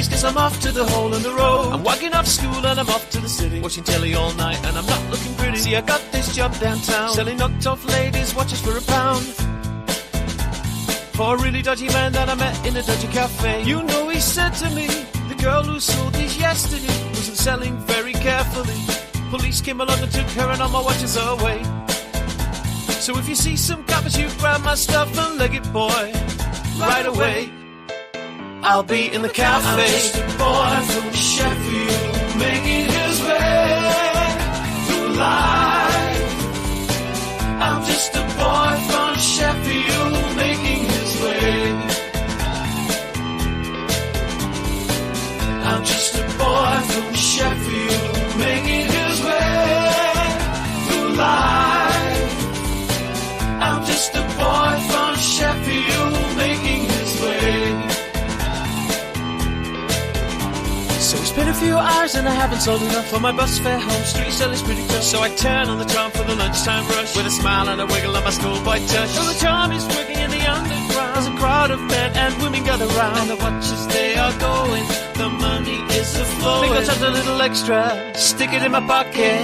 ladies, 'cause I'm off to the hole in the road. I'm walking off school and I'm off to the city, watching telly all night and I'm not looking pretty. See, I got this job downtown, selling knocked off ladies watches for £1. For a really dodgy man that I met in a dodgy cafe. You know, he said to me, the girl who sold these yesterday wasn't selling very carefully. Police came along and took her and all my watches away. So if you see some coppers, you grab my stuff and leg it, boy, right away. I'll be in the cafe. I'm just a boy from Sheffield, making his way through life. I'm just a boy from Sheffield, making his way. I'm just a boy from Sheffield, making his way through life. I'm just a boy from Sheffield, making his way. So it's been a few hours and I haven't sold enough for my bus fare home. Street selling's pretty tough, so I turn on the charm for the lunchtime rush with a smile and a wiggle on my schoolboy touch. So the charm is working in the underground. There's a crowd of men and women gather round, and the watches they are going, the money is a flowing. Think I'll touch a little extra, stick it in my pocket,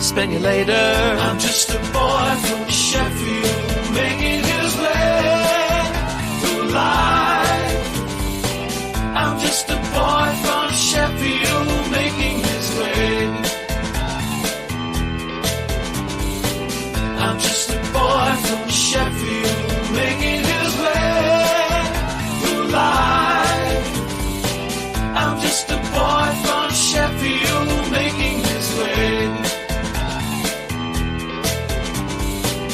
spend you later. I'm just a boy from Sheffield, making his way through life. I'm just a boy from Sheffield, making his way. I'm just a boy from Sheffield, making his way through life. I'm just a boy from Sheffield, making his way.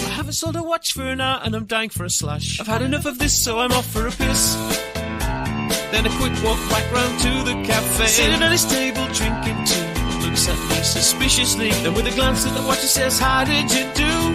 I haven't sold a watch for an hour and I'm dying for a slash. I've had enough of this, so I'm off for a piss. Then a quick walk back round to the cafe, sitting at his table drinking tea. Looks at me suspiciously, then with a glance at the watch he says, how did you do?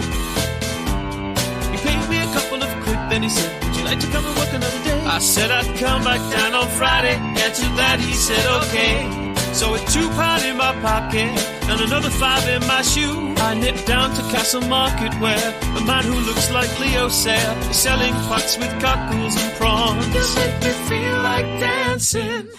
He paid me a couple of quid, then he said, would you like to come and work another day? I said I'd come back down on Friday, and to that he said okay. So with £2 in my pocket and another 5 in my shoe, I nipped down to Castle Market, where a man who looks like Leo Sayer is selling pots with cockles and prawns. You make me feel like dancing.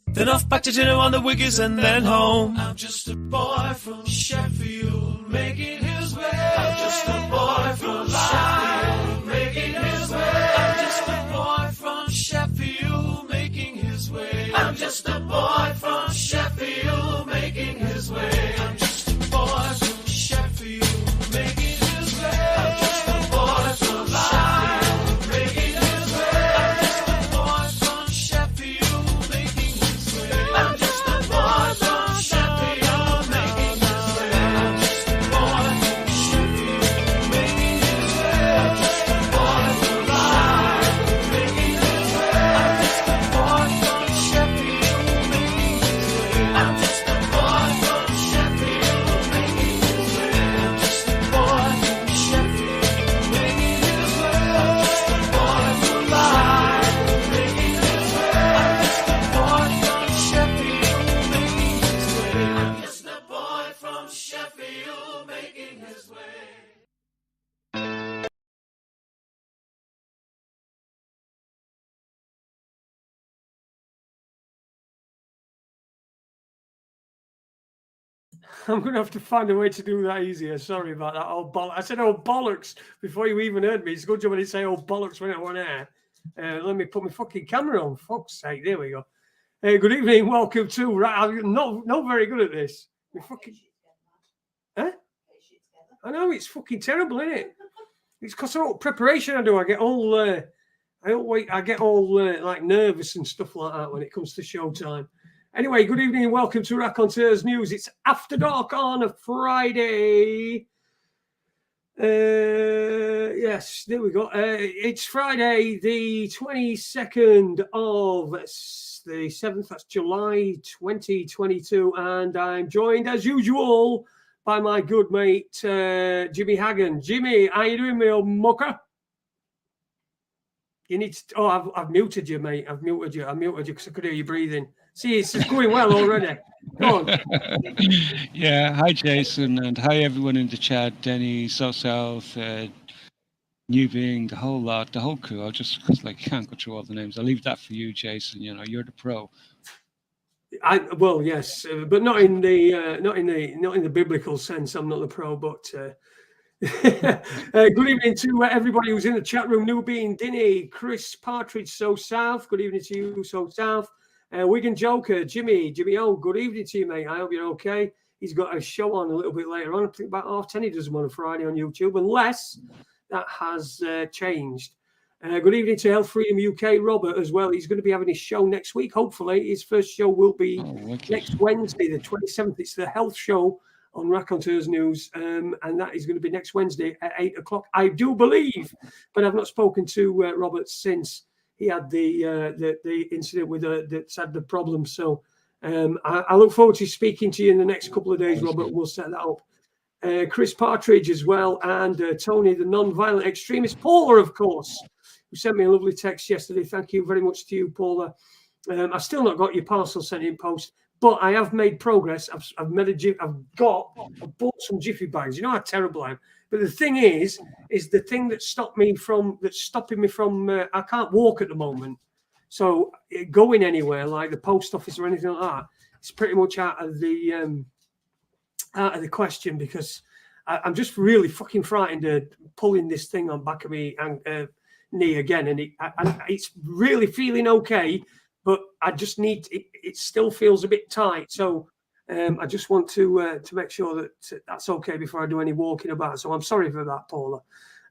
Then off back to dinner on the Wiggers and then home. I'm just a boy from Sheffield, making his way. I'm just a boy from Sheffield, making his way. I'm just a boy from Sheffield, making his way. I'm just a boy from Sheffield, making his way. I'm just a boy from Sheffield, making his way. I'm just a boy from Sheffield, making his way. I'm just a boy from Sheffield, making his way. I'm just a boy from Sheffield, making his way. I'm just a boy from Sheffield, making his way. I'm just a boy from Sheffield, making his way. I'm just a boy from Sheffield, making his way. I'm just a boy from Sheffield, making his way. I'm just a boy from Sheffield, making his way. I'm just a boy from Sheffield, making his way. I'm just a boy from Sheffield, making his way. I'm just a boy from Sheffield, making his way. I'm going to have to find a way to do that easier. Sorry about that. Oh, I said, oh, bollocks, before you even heard me. It's a good job I didn't say, oh, bollocks, when I went air. Let me put my fucking camera on. Fuck's sake. There we go. Good evening. Welcome to... Right, I'm not very good at this. My fucking... Huh? I know, it's fucking terrible, isn't it? It's because of all preparation I do. I get all... I get all like nervous and stuff like that when it comes to showtime. Anyway, good evening and welcome to Raconteurs News. It's After Dark on a Friday. Yes, there we go. It's Friday, the 22nd of the 7th, that's July 2022, and I'm joined, as usual, by my good mate, Jimmy Hagan. Jimmy, how you doing, my old mucker? You need to... Oh, I've muted you, mate. I've muted you because I could hear you breathing. See, it's going well already. Go on. Yeah, hi Jason, and hi everyone in the chat. Denny, So South, you being the whole lot, the whole crew. I'll just because like can't go through all the names. I'll leave that for you, Jason. You know, you're the pro. Well, yes, but not in the biblical sense. I'm not the pro, but good evening to everybody who's in the chat room. Newbie and Dinny, Chris Partridge, So South. Good evening to you, So South. Wigan Joker, Jimmy O. Good evening to you, mate. I hope you're okay. He's got a show on a little bit later on. I think about 10:30 he does one on a Friday on YouTube, unless that has changed. Good evening to Health Freedom UK, Robert, as well. He's going to be having his show next week, hopefully. His first show will be next Wednesday, the 27th. It's the health show on Raconteurs News, and that is going to be next Wednesday at 8 o'clock, I do believe. But I've not spoken to Robert since he had the incident with that's had the problem. So I look forward to speaking to you in the next couple of days, Robert. We'll set that up. Chris Partridge as well, and Tony, the non-violent extremist. Paula, of course, who sent me a lovely text yesterday. Thank you very much to you, Paula. I've still not got your parcel sent in post, but I have made progress. I've bought some Jiffy bags. You know how terrible I am. But the thing is the thing that's stopping me from I can't walk at the moment. So going anywhere like the post office or anything like that, it's pretty much out of the question, because I'm just really fucking frightened of pulling this thing on back of me and knee again, and it's really feeling okay, but I just need it still feels a bit tight. So I just want to make sure that that's okay before I do any walking about. So I'm sorry for that, Paula,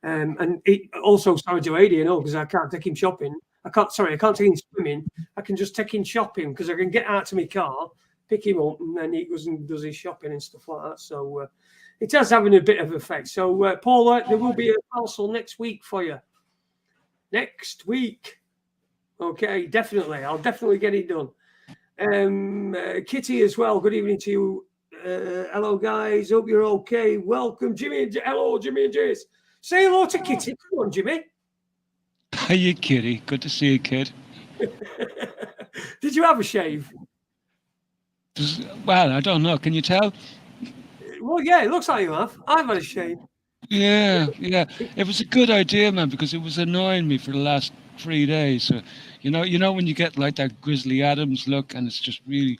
and also sorry to Adi, because I can't take him shopping. I can't take him swimming. I can just take him shopping because I can get out to my car, pick him up, and then he goes and does his shopping and stuff like that. So it does having a bit of effect. So Paula, there will be a parcel next week for you. Next week. Okay, definitely. I'll definitely get it done. Kitty as well. Good evening to you. Hello, guys. Hope you're okay. Welcome, Jimmy. Hello, Jimmy and Jace. Say hello to Kitty. Come on, Jimmy. Hiya, Kitty. Good to see you, kid. Did you have a shave? Well, I don't know. Can you tell? Well, yeah, it looks like you have. I've had a shave. Yeah. It was a good idea, man, because it was annoying me for the last 3 days. So, you know when you get like that Grizzly Adams look, and it's just really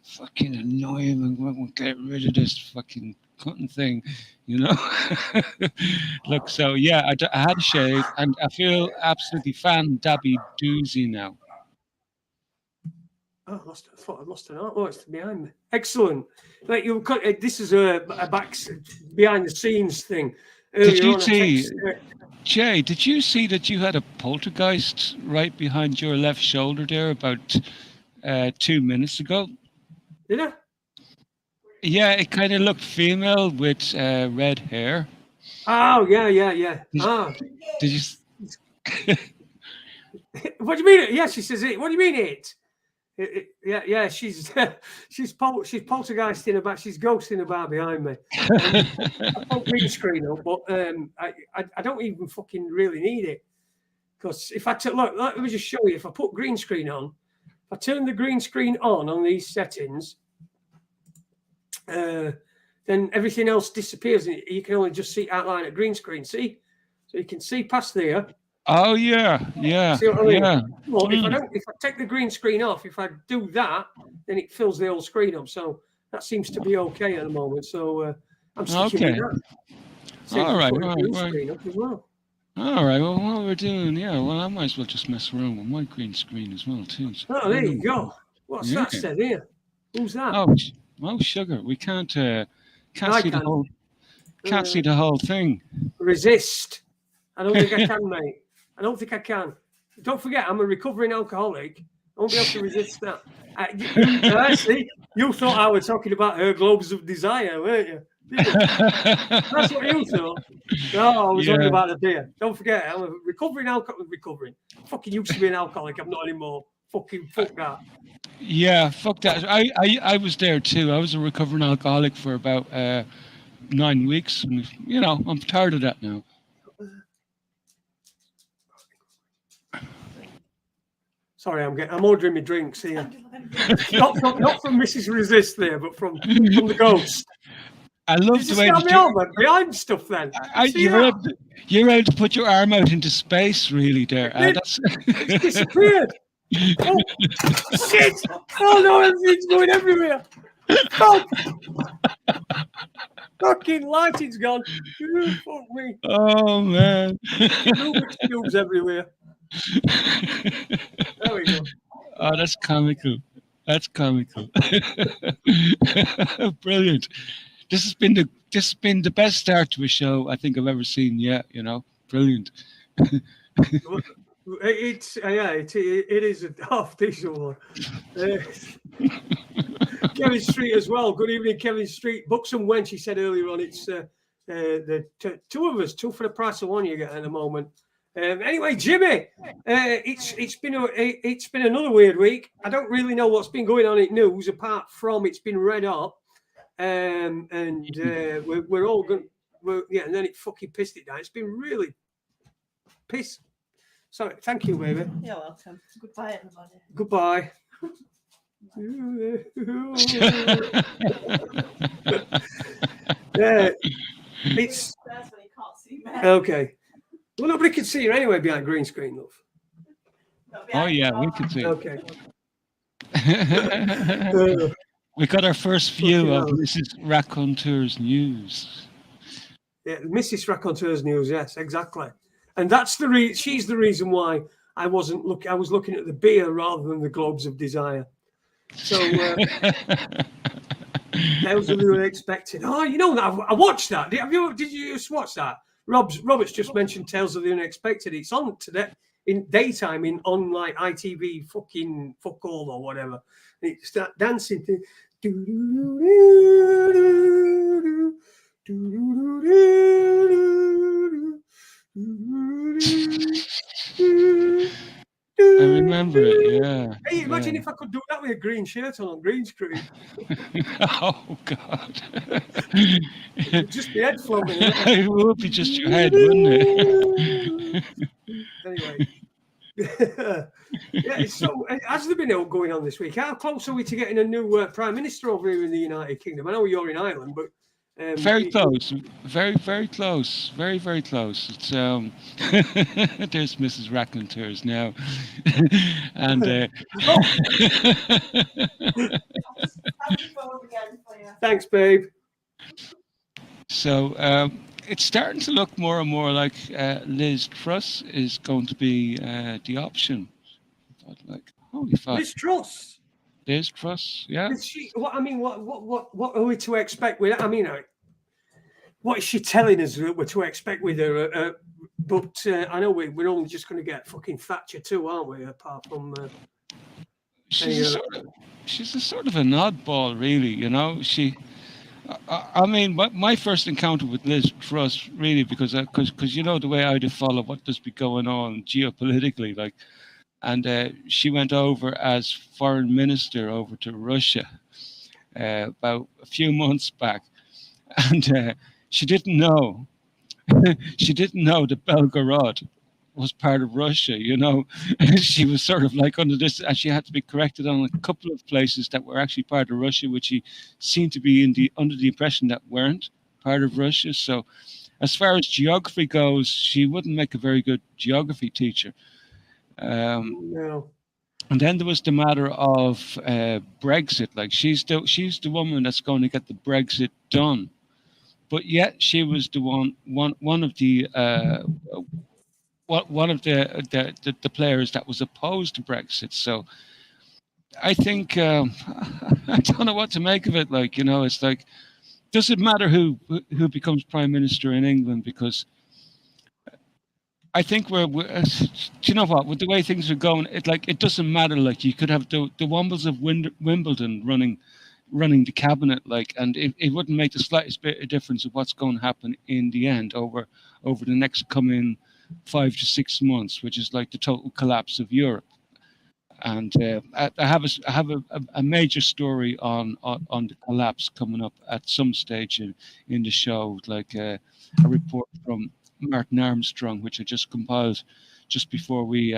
fucking annoying, and we'll get rid of this fucking cutting thing, Look, so yeah, I had a shave, and I feel absolutely fan-dabby doozy now. Oh, I thought I'd lost an art. Oh, it's behind me. Excellent. Like this is a back behind the scenes thing. Did you see, Jay? Did you see that you had a poltergeist right behind your left shoulder there about 2 minutes ago? Did I? Yeah, it kind of looked female with red hair. Oh yeah. Did you? What do you mean? Yeah, she says it. What do you mean it? Yeah. She's poltergeisting about. She's ghosting about behind me. I put green screen up, but I don't even fucking really need it, because if I look, let me just show you. If I put green screen on, if I turn the green screen on these settings, then everything else disappears, and you can only just see outline at green screen. See, so you can see past there. Oh yeah. See what I mean? Yeah. Well, if I take the green screen off, if I do that, then it fills the whole screen up. So that seems to be okay at the moment. So I'm sticking with that. All right. Screen up as well. All right. Well, what we're doing, I might as well just mess around with my green screen as well too. So, oh, there you go. What's that said here? Who's that? Oh, sugar. We can't see the whole. Can't see the whole thing. Resist. I don't think I can, mate. I don't think I can. Don't forget, I'm a recovering alcoholic. I won't be able to resist that. See, you thought I was talking about her globes of desire, weren't you? That's what you thought. No, I was talking about the beer. Don't forget, I'm a recovering alcoholic. I fucking used to be an alcoholic. I'm not anymore. Fuck that. Yeah, fuck that. I was there too. I was a recovering alcoholic for about 9 weeks. And, I'm tired of that now. Sorry, I'm ordering my drinks here. not from Mrs. Resist there, but from the ghost. I love Did the you way stand that you, behind stuff then? See you're that? able to, you're able to put your arm out into space, really. There, that's It's disappeared. Oh, shit! Oh no, everything's going everywhere. Fuck! Fucking lighting's gone. Fuck me. oh man. Rubik's cubes everywhere. There we go. Oh, that's comical. That's comical. Brilliant. This has been the best start to a show I think I've ever seen yet. You know, brilliant. It's it is a half decent one. Kevin Street as well. Good evening, Kevin Street. Buxom Wench, he said earlier on. It's the two of us, two for the price of one you get at the moment. Anyway, Jimmy, it's been another weird week. I don't really know what's been going on in news apart from it's been red hot, and we're all going. And then it fucking pissed it down. It's been really pissed. Sorry, thank you, baby. You're welcome. Goodbye, everybody. Goodbye. It's That's when you can't see me. okay. Well, nobody can see you anyway behind green screen, love. Oh yeah, we can see. Okay. We got our first view Fucking of hell. Mrs. Raconteurs news. Yeah, Mrs. Raconteurs news. Yes, exactly. And that's she's the reason why I wasn't looking. I was looking at the beer rather than the globes of desire. So those are the unexpected. Oh, you know that I watched that. Did you just watch that? Robert's just mentioned Tales of the Unexpected. It's on today in daytime on like ITV fucking fuck all or whatever. And it start dancing to I remember it, yeah. Hey, imagine yeah. if I could do that with a green shirt on green screen. Oh God. Just the head floating. It would be just your head, wouldn't it? Anyway. Yeah, so has there been out going on this week? How close are we to getting a new Prime Minister over here in the United Kingdom? I know you're in Ireland, but Very close. Very, very close. Very, very close. It's there's Mrs. Raconteurs now. And Happy phone again for you. thanks, babe. so it's starting to look more and more like Liz Truss is going to be the option. But like, holy fuck. Liz Truss. Liz Truss, yeah. Is she? What I mean, what are we to expect with? I mean, what is she telling us that we're to expect with her? But I know we're only just going to get fucking Thatcher too, aren't we? Apart from She's a sort of an oddball, really. You know, I mean, my first encounter with Liz Truss, really, because you know the way I do follow what does be going on geopolitically, like, and she went over as foreign minister over to Russia about a few months back, and she didn't know that Belgorod was part of Russia, you know. She was sort of like under this, and she had to be corrected on a couple of places that were actually part of Russia, which she seemed to be under the impression that weren't part of Russia. So as far as geography goes, she wouldn't make a very good geography teacher. no. And then there was the matter of Brexit. Like she's the woman that's going to get the Brexit done, but yet she was the one of the players that was opposed to Brexit. So I think I don't know what to make of it. Like, you know, it's like, does it matter who becomes prime minister in England? Because I think we're do you know what, with the way things are going, it doesn't matter. Like, you could have the Wombles of Wimbledon running the cabinet, like, and it wouldn't make the slightest bit of difference of what's going to happen in the end over the next coming 5 to 6 months, which is like the total collapse of Europe. And I have a major story on the collapse coming up at some stage in the show, like a report from Martin Armstrong, which I just compiled just before we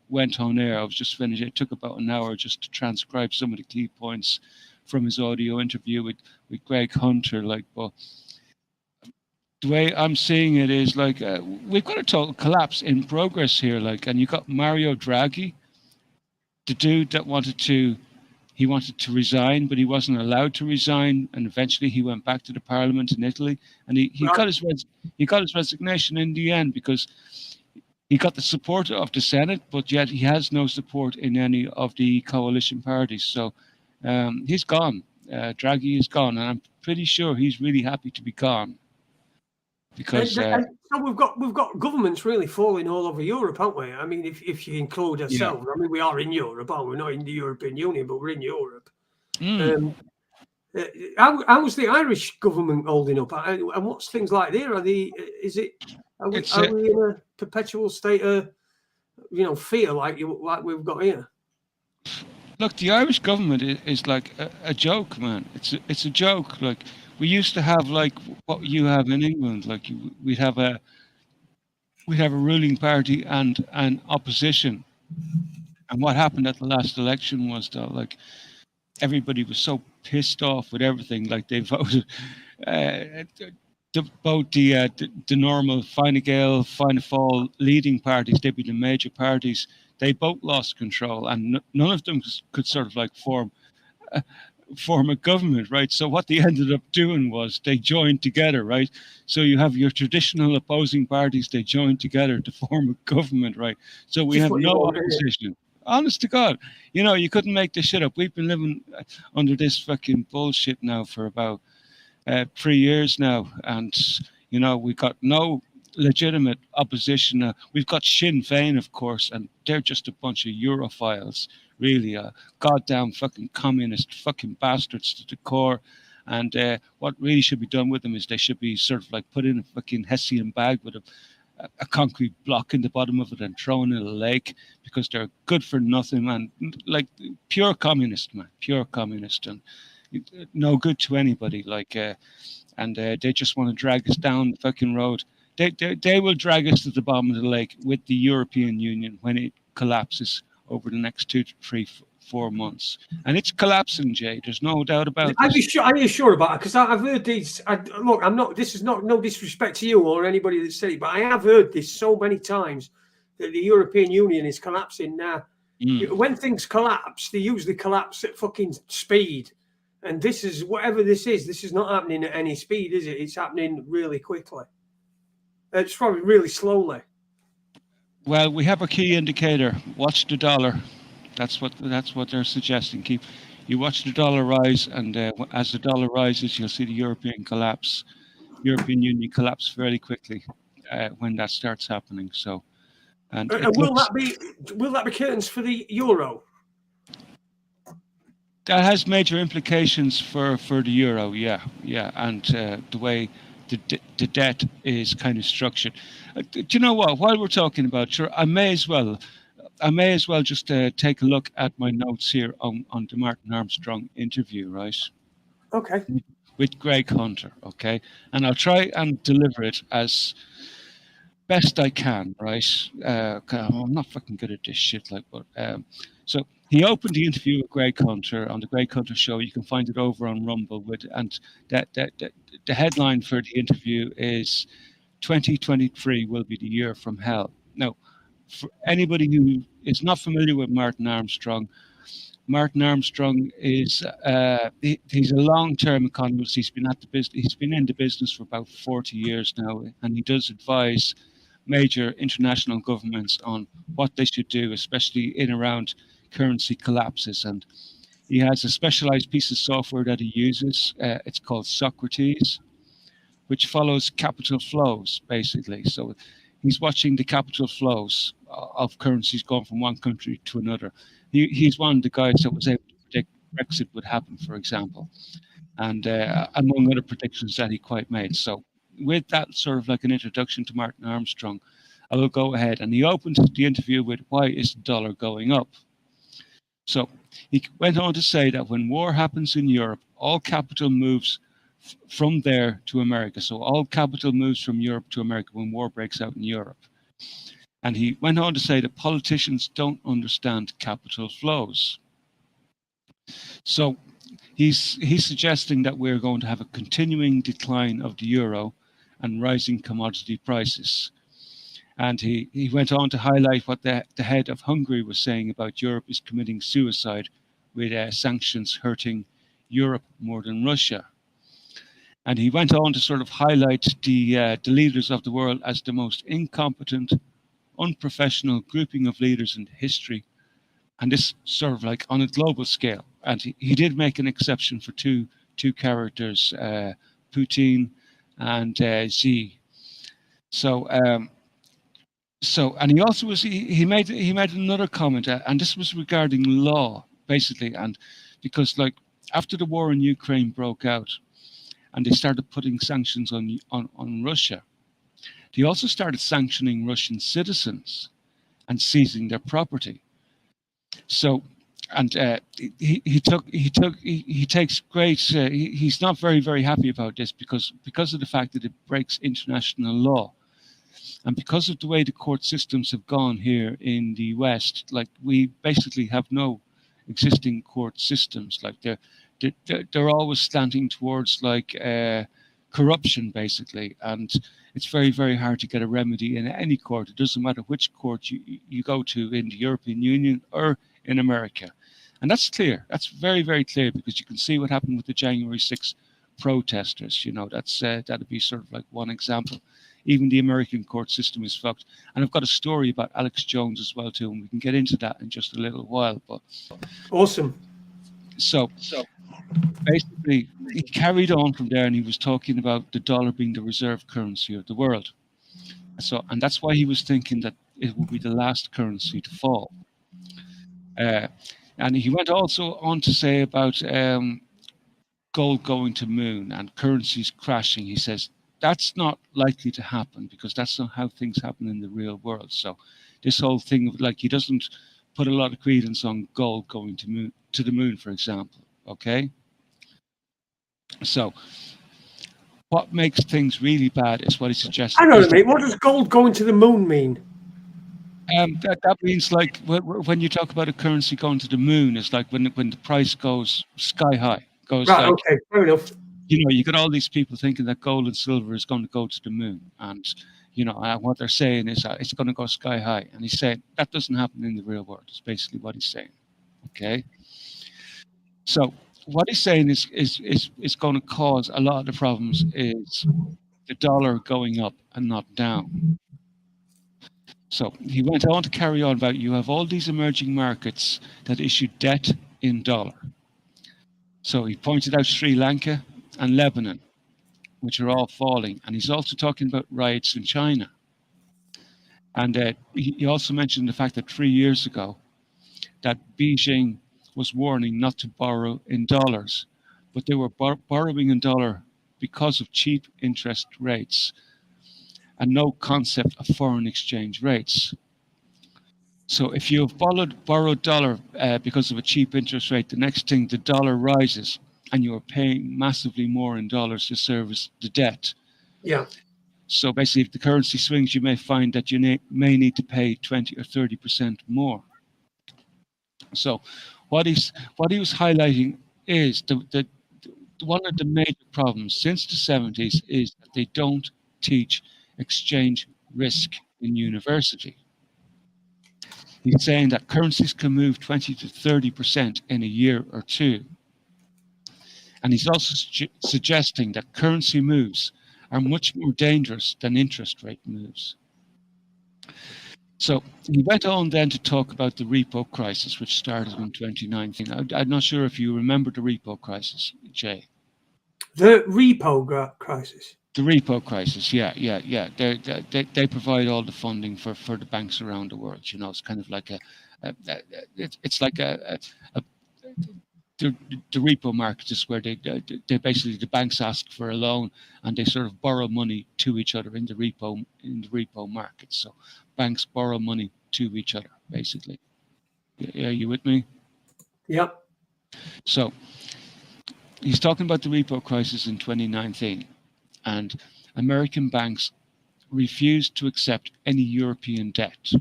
went on air. I was just finishing. It took about an hour just to transcribe some of the key points from his audio interview with Greg Hunter. Like, but the way I'm seeing it is like we've got a total collapse in progress here. Like, and you got Mario Draghi, the dude that wanted to resign, but he wasn't allowed to resign, and eventually he went back to the parliament in Italy, and he got his resignation in the end because he got the support of the Senate, but yet he has no support in any of the coalition parties. So he's gone. Draghi is gone, and I'm pretty sure he's really happy to be gone. Because so we've got governments really falling all over Europe, haven't we? I mean, if you include ourselves, I mean, we are in Europe, aren't we? We're not in the European Union, but we're in Europe. How's the Irish government holding up? And what's things like there? Are we in a perpetual state of fear like we've got here? Look, the Irish government is like a joke, man. It's a joke. Like, we used to have like what you have in England. Like, we'd have a ruling party and an opposition. And what happened at the last election was that, like, everybody was so pissed off with everything. Like, they voted both the normal Fine Gael, Fianna Fáil leading parties. They'd be the major parties. They both lost control, and none of them could sort of like form a government, right? So what they ended up doing was they joined together, right? So you have your traditional opposing parties, they joined together to form a government, right? So we have no opposition. Honest to God, you couldn't make this shit up. We've been living under this fucking bullshit now for about 3 years now, and we got no legitimate opposition. We've got Sinn Féin, of course, and they're just a bunch of Europhiles, really, goddamn fucking communist fucking bastards to the core. And what really should be done with them is they should be sort of like put in a fucking Hessian bag with a concrete block in the bottom of it and thrown in a lake, because they're good for nothing, man. Like, pure communist, man, pure communist, and no good to anybody. Like, and they just want to drag us down the fucking road. They will drag us to the bottom of the lake with the European Union when it collapses over the next 2 to 3, 4 months. And it's collapsing, Jay. There's no doubt about it. Are you sure about it? Because I've heard these. Look, I'm not. This is not no disrespect to you or anybody that said it, but I have heard this so many times that the European Union is collapsing now. When things collapse, they usually collapse at fucking speed. And this is whatever this is not happening at any speed, is it? It's happening really quickly. It's probably really slowly. Well, we have a key indicator. Watch the dollar. That's what they're suggesting. You watch the dollar rise, and as the dollar rises, you'll see the European Union collapse fairly quickly when that starts happening. So, and will that be curtains for the euro? That has major implications for the euro. Yeah, and the way the debt is kind of structured. Do you know what? While we're talking about, sure, I may as well just take a look at my notes here on the Martin Armstrong interview, right? Okay. With Greg Hunter, okay? And I'll try and deliver it as best I can, right? I'm not fucking good at this shit, like, but so he opened the interview with Greg Hunter on the Greg Hunter Show. You can find it over on Rumble. And the headline for the interview is 2023 will be the year from hell. Now, for anybody who is not familiar with Martin Armstrong is he's a long-term economist. He's been in the business for about 40 years now, and he does advise major international governments on what they should do, especially in around currency collapses. And he has a specialized piece of software that he uses. It's called Socrates, which follows capital flows, basically. So he's watching the capital flows of currencies going from one country to another. He's one of the guys that was able to predict Brexit would happen, for example, and among other predictions that he quite made. So with that sort of like an introduction to Martin Armstrong, I will go ahead. And he opened the interview with, why is the dollar going up? So he went on to say that when war happens in Europe, all capital moves from there to America. So all capital moves from Europe to America when war breaks out in Europe. And he went on to say that politicians don't understand capital flows. So he's suggesting that we're going to have a continuing decline of the euro and rising commodity prices. And he went on to highlight what the head of Hungary was saying about Europe is committing suicide with sanctions hurting Europe more than Russia. And he went on to sort of highlight the leaders of the world as the most incompetent, unprofessional grouping of leaders in history. And this sort of like on a global scale. And he did make an exception for two characters, Putin and Xi. So, and he also he made another comment, and this was regarding law basically, and because like after the war in Ukraine broke out, and they started putting sanctions on Russia, they also started sanctioning Russian citizens and seizing their property. So, and he takes great. He's not very happy about this because of the fact that it breaks international law. And because of the way the court systems have gone here in the West, like we basically have no existing court systems. Like they're always slanting towards like corruption, basically, and it's very hard to get a remedy in any court. It doesn't matter which court you go to in the European Union or in America, and that's clear. That's very clear because you can see what happened with the January 6th protesters. You know, that's that'd be sort of like one example. Even the American court system is fucked. And I've got a story about Alex Jones as well too, and we can get into that in just a little while. But awesome. So basically, he carried on from there, and he was talking about the dollar being the reserve currency of the world. So, and that's why he was thinking that it would be the last currency to fall. And he went also on to say about gold going to moon and currencies crashing. He says that's not likely to happen because that's not how things happen in the real world. So this whole thing of like he doesn't put a lot of credence on gold going to the moon, for example. Okay. So what makes things really bad is what he suggests. I know what I mean. What does gold going to the moon mean? That means like when you talk about a currency going to the moon, it's like when the price goes sky high. Goes right. Like, okay. Fair enough. You know, you got all these people thinking that gold and silver is going to go to the moon, and you know what they're saying is it's going to go sky high. And he's saying that doesn't happen in the real world. It's basically what he's saying. Okay. So what he's saying is going to cause a lot of the problems is the dollar going up and not down. So he went on to carry on about you have all these emerging markets that issue debt in dollar. So he pointed out Sri Lanka and Lebanon, which are all falling. And he's also talking about riots in China. And he also mentioned the fact that 3 years ago that Beijing was warning not to borrow in dollars, but they were borrowing in dollar because of cheap interest rates and no concept of foreign exchange rates. So if you have borrowed dollar because of a cheap interest rate, the next thing the dollar rises and you are paying massively more in dollars to service the debt. Yeah. So basically, if the currency swings, you may find that you may need to pay 20 or 30% more. So what he was highlighting is the one of the major problems since the 70s is that they don't teach exchange risk in university. He's saying that currencies can move 20 to 30% in a year or two. And he's also suggesting that currency moves are much more dangerous than interest rate moves. So he went on then to talk about the repo crisis, which started in 2019. I'm not sure if you remember the repo crisis, Jay. The repo crisis. The repo crisis, yeah. They provide all the funding for the banks around the world. You know, it's kind of like it's like the repo market is where they basically the banks ask for a loan and they sort of borrow money to each other in the repo market. So banks borrow money to each other, basically. Yeah, you with me? Yep. So he's talking about the repo crisis in 2019, and American banks refused to accept any European debt.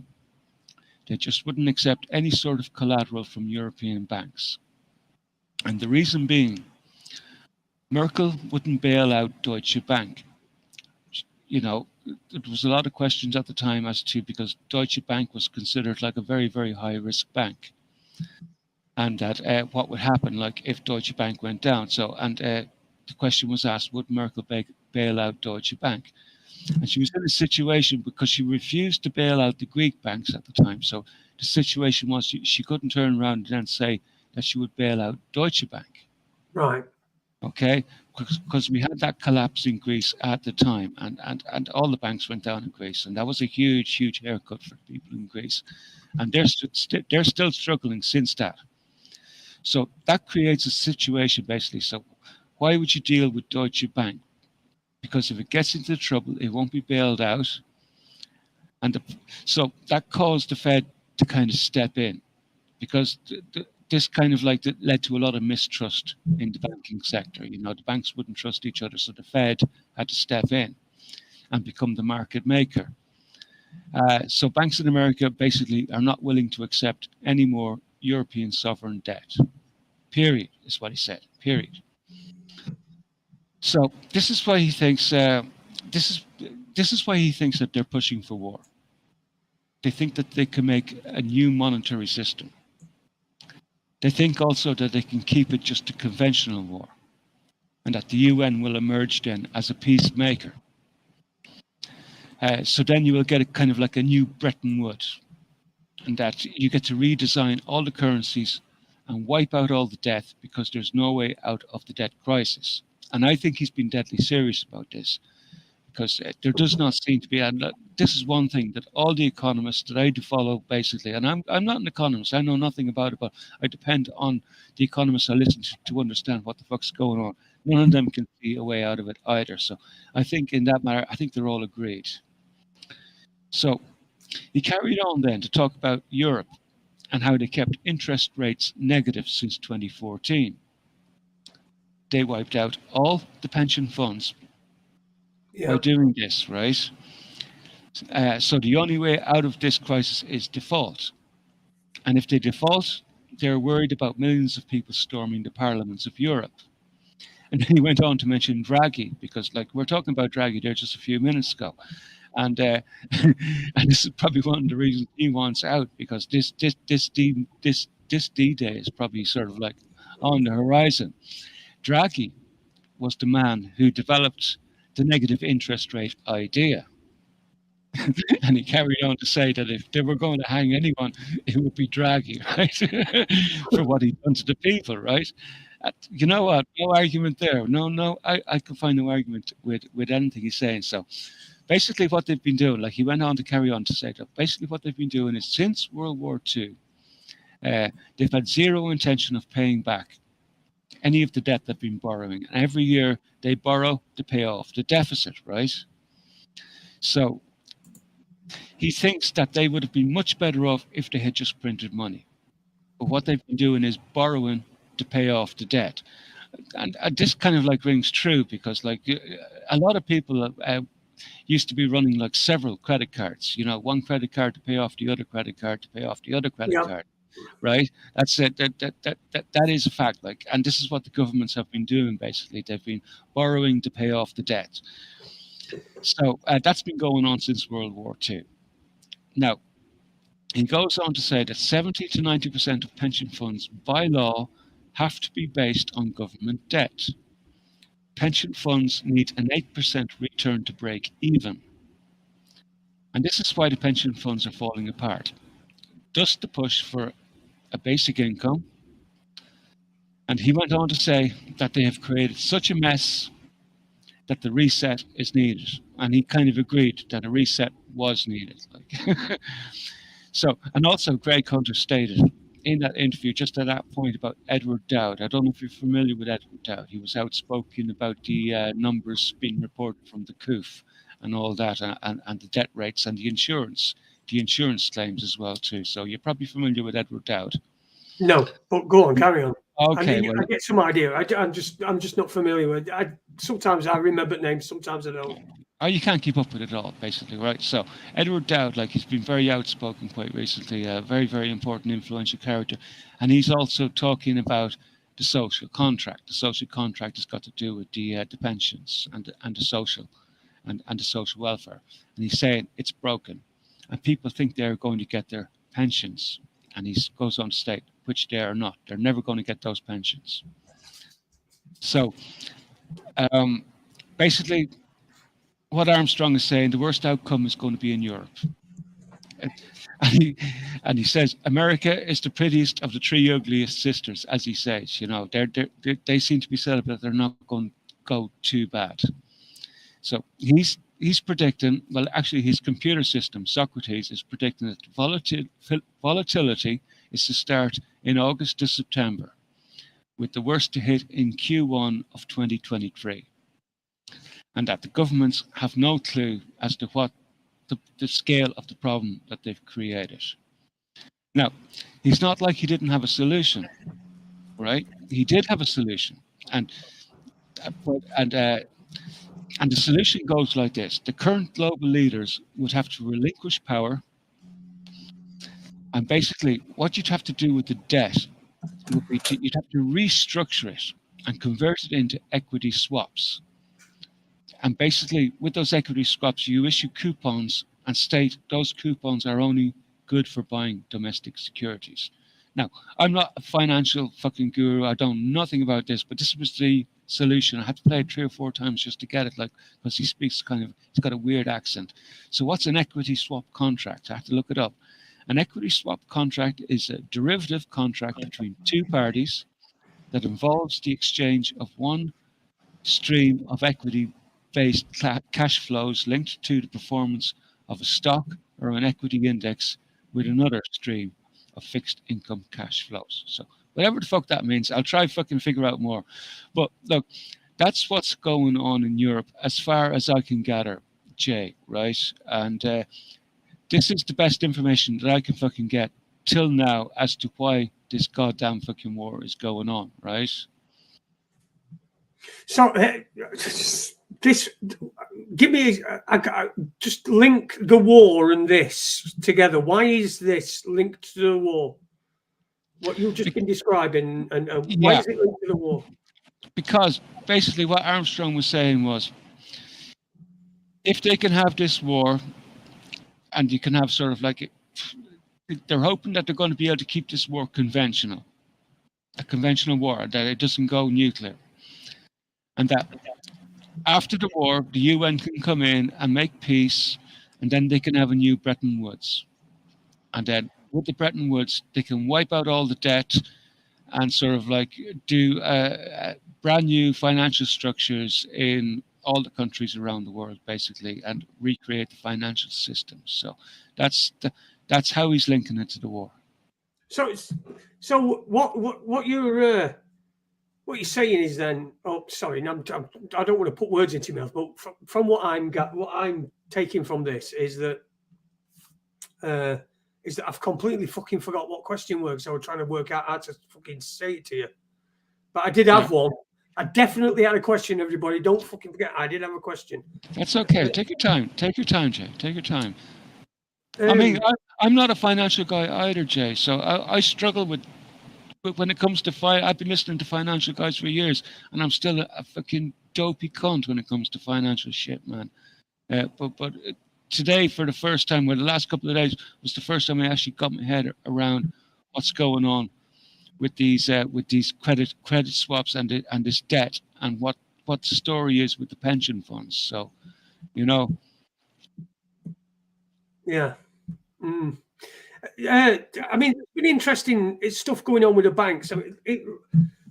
They just wouldn't accept any sort of collateral from European banks. And the reason being, Merkel wouldn't bail out Deutsche Bank. You know, there was a lot of questions at the time as to, because Deutsche Bank was considered like a very, very high risk bank, and that what would happen like if Deutsche Bank went down. So, and the question was asked, would Merkel bail out Deutsche Bank? And she was in a situation because she refused to bail out the Greek banks at the time. So the situation was she couldn't turn around and then say that she would bail out Deutsche Bank. Right. Okay, because we had that collapse in Greece at the time, and all the banks went down in Greece, and that was a huge, huge haircut for people in Greece, and they're still struggling since that. So that creates a situation basically. So why would you deal with Deutsche Bank? Because if it gets into trouble, it won't be bailed out, and so that caused the Fed to kind of step in, because this kind of like led to a lot of mistrust in the banking sector. You know, the banks wouldn't trust each other, so the Fed had to step in and become the market maker. So banks in America basically are not willing to accept any more European sovereign debt. Period, is what he said. Period. So this is why he thinks this is why he thinks that they're pushing for war. They think that they can make a new monetary system. They think also that they can keep it just a conventional war, and that the UN will emerge then as a peacemaker. So then you will get a kind of like a new Bretton Woods, and that you get to redesign all the currencies and wipe out all the debt, because there's no way out of the debt crisis. And I think he's been deadly serious about this, because there does not seem to be, and this is one thing that all the economists that I do follow basically, and I'm not an economist, I know nothing about it, but I depend on the economists I listen to understand what the fuck's going on. None of them can see a way out of it either. So I think in that matter, I think they're all agreed. So he carried on then to talk about Europe and how they kept interest rates negative since 2014. They wiped out all the pension funds by doing this, right? So the only way out of this crisis is default. And if they default, they're worried about millions of people storming the parliaments of Europe. And then he went on to mention Draghi, because like we're talking about Draghi there just a few minutes ago. And and this is probably one of the reasons he wants out, because this D-Day is probably sort of like on the horizon. Draghi was the man who developed the negative interest rate idea. And he carried on to say that if they were going to hang anyone, it would be Draghi, right? For what he'd done to the people, right? You know what? No argument there. No, I can find no argument with anything he's saying. So basically what they've been doing, like he went on to carry on to say that basically what they've been doing is since World War II, they've had zero intention of paying back any of the debt they've been borrowing. And every year they borrow to pay off the deficit, right? So he thinks that they would have been much better off if they had just printed money. But what they've been doing is borrowing to pay off the debt. And this kind of like rings true, because like a lot of people used to be running like several credit cards, you know, one credit card to pay off the other credit card to pay off the other credit card. Right, that's it. That is a fact. Like, and this is what the governments have been doing. Basically, they've been borrowing to pay off the debt. So that's been going on since World War II. Now, he goes on to say that 70 to 90% of pension funds, by law, have to be based on government debt. Pension funds need an 8% return to break even, and this is why the pension funds are falling apart. Thus, the push for a basic income. And he went on to say that they have created such a mess that the reset is needed. And he kind of agreed that a reset was needed. So, and also Greg Hunter stated in that interview, just at that point, about Edward Dowd. I don't know if you're familiar with Edward Dowd. He was outspoken about the numbers being reported from the COOF and all that, and the debt rates and the insurance claims as well too. So you're probably familiar with Edward Dowd. No, but go on, carry on. Okay, I get some idea. I'm just not familiar with. Sometimes I remember names, sometimes I don't. Oh, you can't keep up with it all, basically, right? So Edward Dowd, like he's been very outspoken quite recently, a very, very important, influential character, and he's also talking about the social contract. The social contract has got to do with the pensions and the social and the social welfare. And he's saying it's broken, and people think they're going to get their pensions. And he goes on to state, which they are not. They're never going to get those pensions. So basically, what Armstrong is saying, the worst outcome is going to be in Europe. And he says America is the prettiest of the three ugliest sisters, as he says. You know, they seem to be set up that they're not going to go too bad. So he's predicting. Well, actually, his computer system, Socrates, is predicting that volatility is to start in August to September, with the worst to hit in Q1 of 2023, and that the governments have no clue as to what the scale of the problem that they've created. Now, he's not like he didn't have a solution, right? He did have a solution, and the solution goes like this: the current global leaders would have to relinquish power, and basically, what you'd have to do with the debt would be you'd have to restructure it and convert it into equity swaps. And basically, with those equity swaps, you issue coupons and state those coupons are only good for buying domestic securities. Now, I'm not a financial fucking guru. I don't know nothing about this, but this was the solution. I had to play it 3 or 4 times just to get it, like, because he speaks he's got a weird accent. So what's an equity swap contract? I have to look it up. An equity swap contract is a derivative contract between two parties that involves the exchange of one stream of equity-based cash flows linked to the performance of a stock or an equity index with another stream of fixed income cash flows. So whatever the fuck that means, I'll try fucking figure out more. But look, that's what's going on in Europe as far as I can gather, Jay, right? And this is the best information that I can fucking get till now as to why this goddamn fucking war is going on, right? So this, give me, just link the war and this together. Why is this linked to the war? What you've just been describing, and why is it linked to the war? Because basically what Armstrong was saying was, if they can have this war, and you can have sort of like, they're hoping that they're going to be able to keep this war conventional, a conventional war, that it doesn't go nuclear. And that after the war, the UN can come in and make peace, and then they can have a new Bretton Woods. And then with the Bretton Woods, they can wipe out all the debt and sort of like do brand new financial structures in all the countries around the world, basically, and recreate the financial system. So that's how he's linking it to the war. So what you're saying is then? Oh, sorry, I don't want to put words into your mouth, but from what I'm taking from this is that I've completely fucking forgot what question works. So I was trying to work out how to fucking say it to you, but I did have one. I definitely had a question. Everybody, don't fucking forget. I did have a question. That's okay. Take your time. Take your time, Jay. Take your time. I mean, I'm not a financial guy either, Jay. So I struggle with. But when it comes to I've been listening to financial guys for years, and I'm still a fucking dopey cunt when it comes to financial shit, man. But today, for the first time, the last couple of days was the first time I actually got my head around what's going on with these credit swaps and this debt, and what the story is with the pension funds. So, you know. Yeah. I mean, it's been interesting. It's stuff going on with the banks. I mean,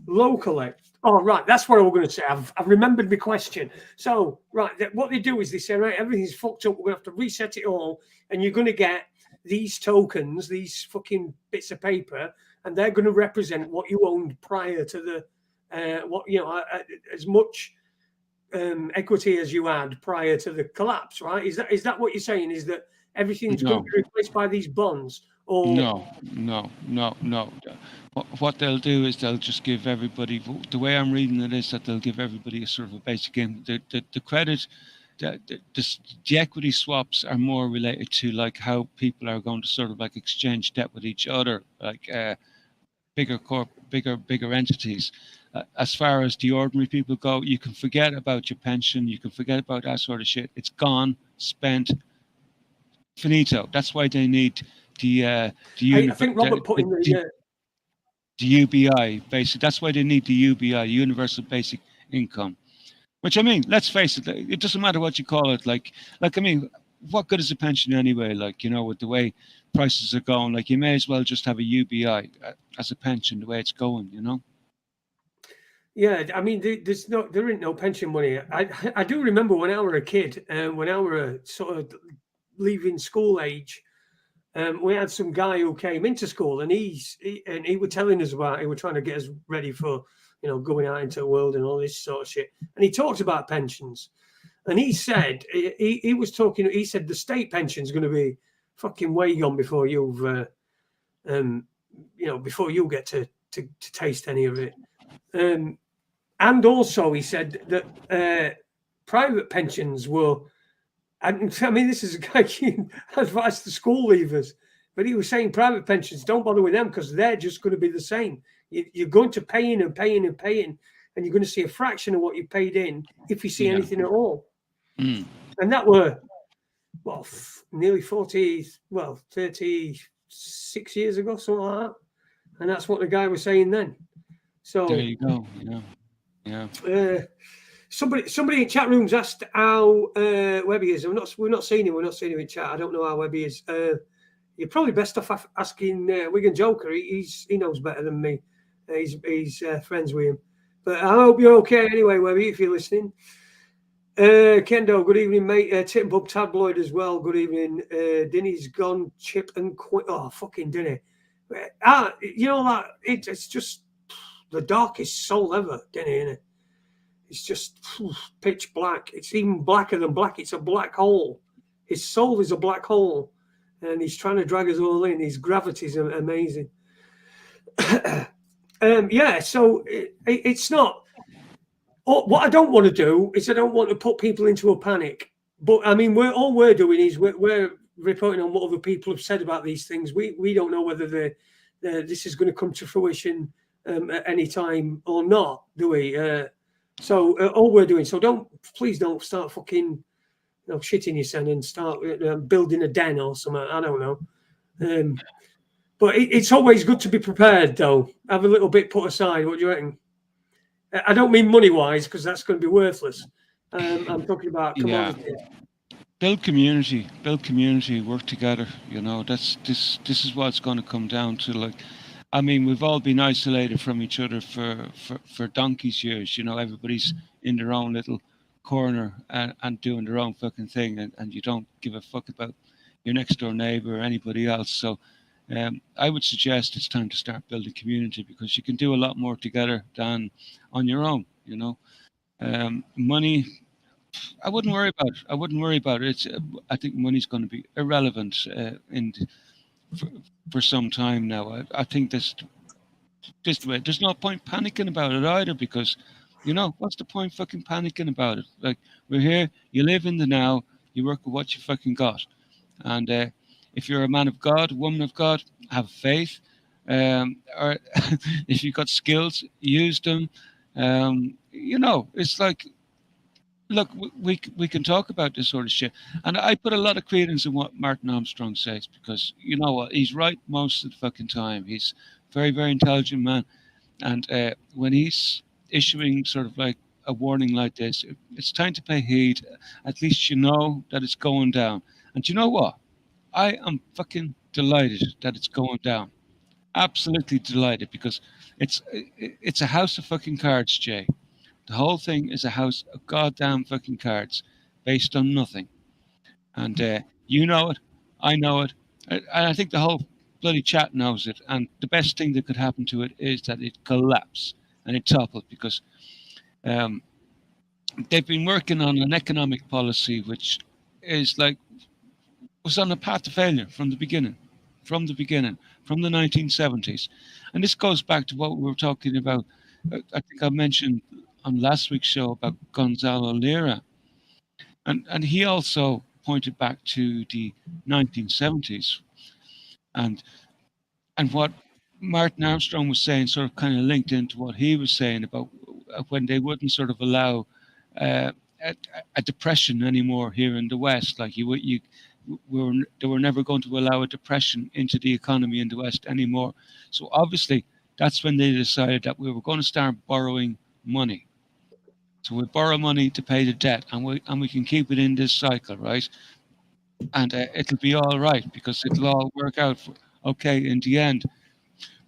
locally. Oh, right. That's what I was going to say. I've remembered my question. So, right, what they do is they say, right, everything's fucked up. We're going to have to reset it all. And you're going to get these tokens, these fucking bits of paper, and they're going to represent what you owned prior to the, as much equity as you had prior to the collapse, right? Is that what you're saying? Is that everything's going to be replaced by these bonds? Or No. What they'll do is they'll just give everybody, the way I'm reading it is that they'll give everybody a sort of a basic in. The credit, the equity swaps are more related to like how people are going to sort of like exchange debt with each other, like bigger entities. As far as the ordinary people go, you can forget about your pension. You can forget about that sort of shit. It's gone, spent, finito. That's why they need I think Robert put in the UBI. Basically, that's why they need the UBI, Universal Basic Income. Which, I mean, let's face it. It doesn't matter what you call it. Like I mean, what good is a pension anyway? Like, you know, with the way prices are going, like you may as well just have a UBI as a pension the way it's going. You know. Yeah, I mean, there ain't no pension money. I do remember when I were a kid, when I were sort of leaving school age, we had some guy who came into school, and he was telling us about, he was trying to get us ready for, you know, going out into the world and all this sort of shit. And he talked about pensions, and he said he was talking. He said the state pension is going to be fucking way gone before you've, you know, before you get to taste any of it. And also, he said that private pensions were, and I mean, this is a guy giving advice to school leavers, but he was saying private pensions, don't bother with them because they're just going to be the same. You're going to pay in and paying and paying, and you're going to see a fraction of what you paid in if you see anything at all. Mm. And that were, well, nearly 36 years ago, something like that. And that's what the guy was saying then. So there you go. Yeah. Somebody in chat rooms asked how Webby is. We're not seeing him. We're not seeing him in chat. I don't know how Webby is. You're probably best off asking Wigan Joker. He knows better than me. He's friends with him. But I hope you're okay anyway, Webby, if you're listening. Kendo, good evening, mate. Tit and Pub Tabloid as well. Good evening. Dinny's gone, Chip and quit. Oh, fucking Dinny. You know that it's just the darkest soul ever, Dinny, isn't it? It's just pitch black. It's even blacker than black. It's a black hole. His soul is a black hole, and he's trying to drag us all in. His gravity's amazing. Yeah, so it's not. What I don't want to do is I don't want to put people into a panic. But I mean, all we're doing is we're reporting on what other people have said about these things. We don't know whether this is going to come to fruition at any time or not, do we? So all we're doing. So please don't start fucking, shitting yourself and start building a den or something. I don't know. But it's always good to be prepared, though. Have a little bit put aside. What do you reckon? I don't mean money-wise, because that's going to be worthless. I'm talking about commodities. Yeah. Build community, work together. You know, this is what it's going to come down to. Like, I mean, we've all been isolated from each other for donkey's years. You know, everybody's in their own little corner and doing their own fucking thing, and you don't give a fuck about your next door neighbor or anybody else. So I would suggest it's time to start building community, because you can do a lot more together than on your own. You know, money, I wouldn't worry about it. I think money's going to be irrelevant for some time now. I think this way, there's no point panicking about it either, because, you know, what's the point fucking panicking about it? Like, we're here, you live in the now, you work with what you fucking got. And if you're a man of God, woman of God, have faith. Or if you've got skills, use them. You know, it's like, look, we can talk about this sort of shit. And I put a lot of credence in what Martin Armstrong says, because, you know what, he's right most of the fucking time. He's a very, very intelligent man. And when he's issuing sort of like a warning like this, it's time to pay heed. At least you know that it's going down. And you know what? I am fucking delighted that it's going down. Absolutely delighted, because it's a house of fucking cards, Jay. The whole thing is a house of goddamn fucking cards based on nothing. And you know it, I know it, and I think the whole bloody chat knows it. And the best thing that could happen to it is that it collapse and it toppled, because they've been working on an economic policy which is like, was on a path to failure from the beginning, from the 1970s. And this goes back to what we were talking about. I think I mentioned on last week's show about Gonzalo Lira. And he also pointed back to the 1970s and what Martin Armstrong was saying, sort of kind of linked into what he was saying about when they wouldn't sort of allow uh, a, a depression anymore here in the West. Like they were never going to allow a depression into the economy in the West anymore. So obviously, that's when they decided that we were going to start borrowing money. So we borrow money to pay the debt, and we can keep it in this cycle, right? And it'll be all right because it'll all work out okay in the end.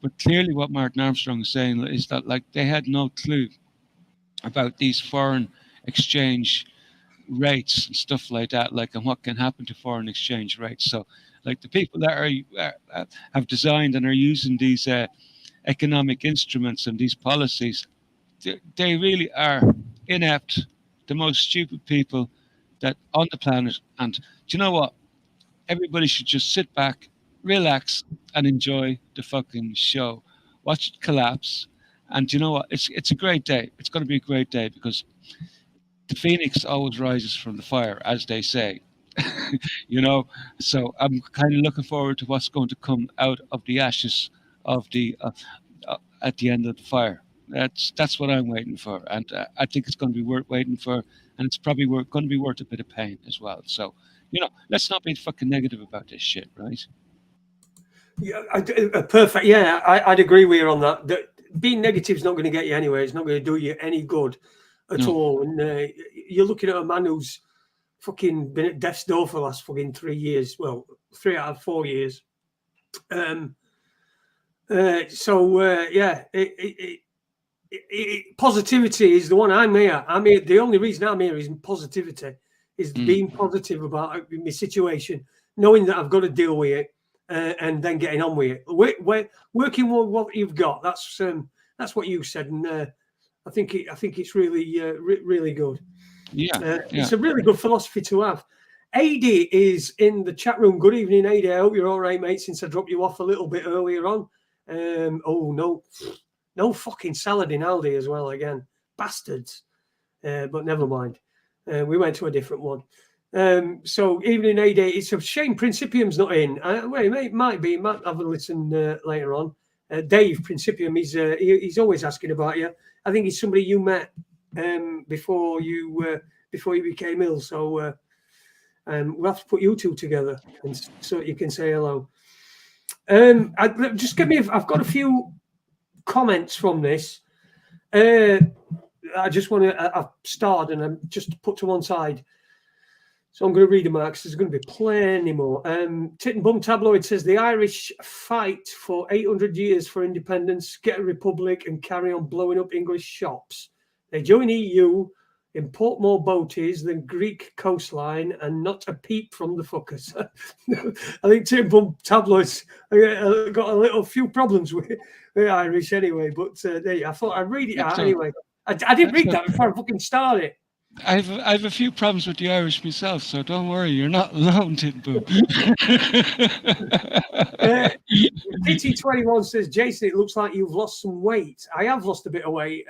But clearly, what Martin Armstrong is saying is that like they had no clue about these foreign exchange rates and stuff like that, like and what can happen to foreign exchange rates. So, like the people that have designed and are using these economic instruments and these policies, they really are inept, the most stupid people that on the planet. And do you know what? Everybody should just sit back, relax, and enjoy the fucking show. Watch it collapse. And do you know what? It's a great day. It's going to be a great day because the phoenix always rises from the fire, as they say. you know, so I'm kind of looking forward to what's going to come out of the ashes of the at the end of the fire. That's what I'm waiting for, and I think it's going to be worth waiting for, and it's probably going to be worth a bit of pain as well. So, let's not be fucking negative about this shit, right? Yeah, perfect. Yeah, I'd agree with you on that. Being negative is not going to get you anywhere. It's not going to do you any good at all. And you're looking at a man who's fucking been at death's door for the last fucking 3 years. Well, 3 out of 4 years. Positivity is the one I'm here. The only reason I'm here is positivity, is being positive about my situation, knowing that I've got to deal with it, and then getting on with it. Working with what you've got. That's what you said, and I think it's really really good. Yeah, it's a really good philosophy to have. AD is in the chat room. Good evening, AD. I hope you're all right, mate. Since I dropped you off a little bit earlier on. No fucking salad in Aldi as well again. Bastards. But never mind. We went to a different one. So evening AD. It's a shame Principium's not in. It might be. Might have a listen later on. Dave Principium, he's always asking about you. I think he's somebody you met before you became ill. So we'll have to put you two together and so you can say hello. I've got a few comments from this. I just want to. I've starred and I'm just put to one side. So I'm going to read them out because there's going to be plenty more. Tit and Bum Tabloid says the Irish fight for 800 years for independence, get a republic, and carry on blowing up English shops. They join EU, import more boaties than Greek coastline, and not a peep from the fuckers. I think Tit and Bum Tabloids got a few problems with Irish anyway. But I thought I'd read it out anyway. I didn't read that before I fucking started. I have a few problems with the Irish myself, so don't worry, you're not alone, Titboo. PT21 says, Jason, it looks like you've lost some weight. I have lost a bit of weight.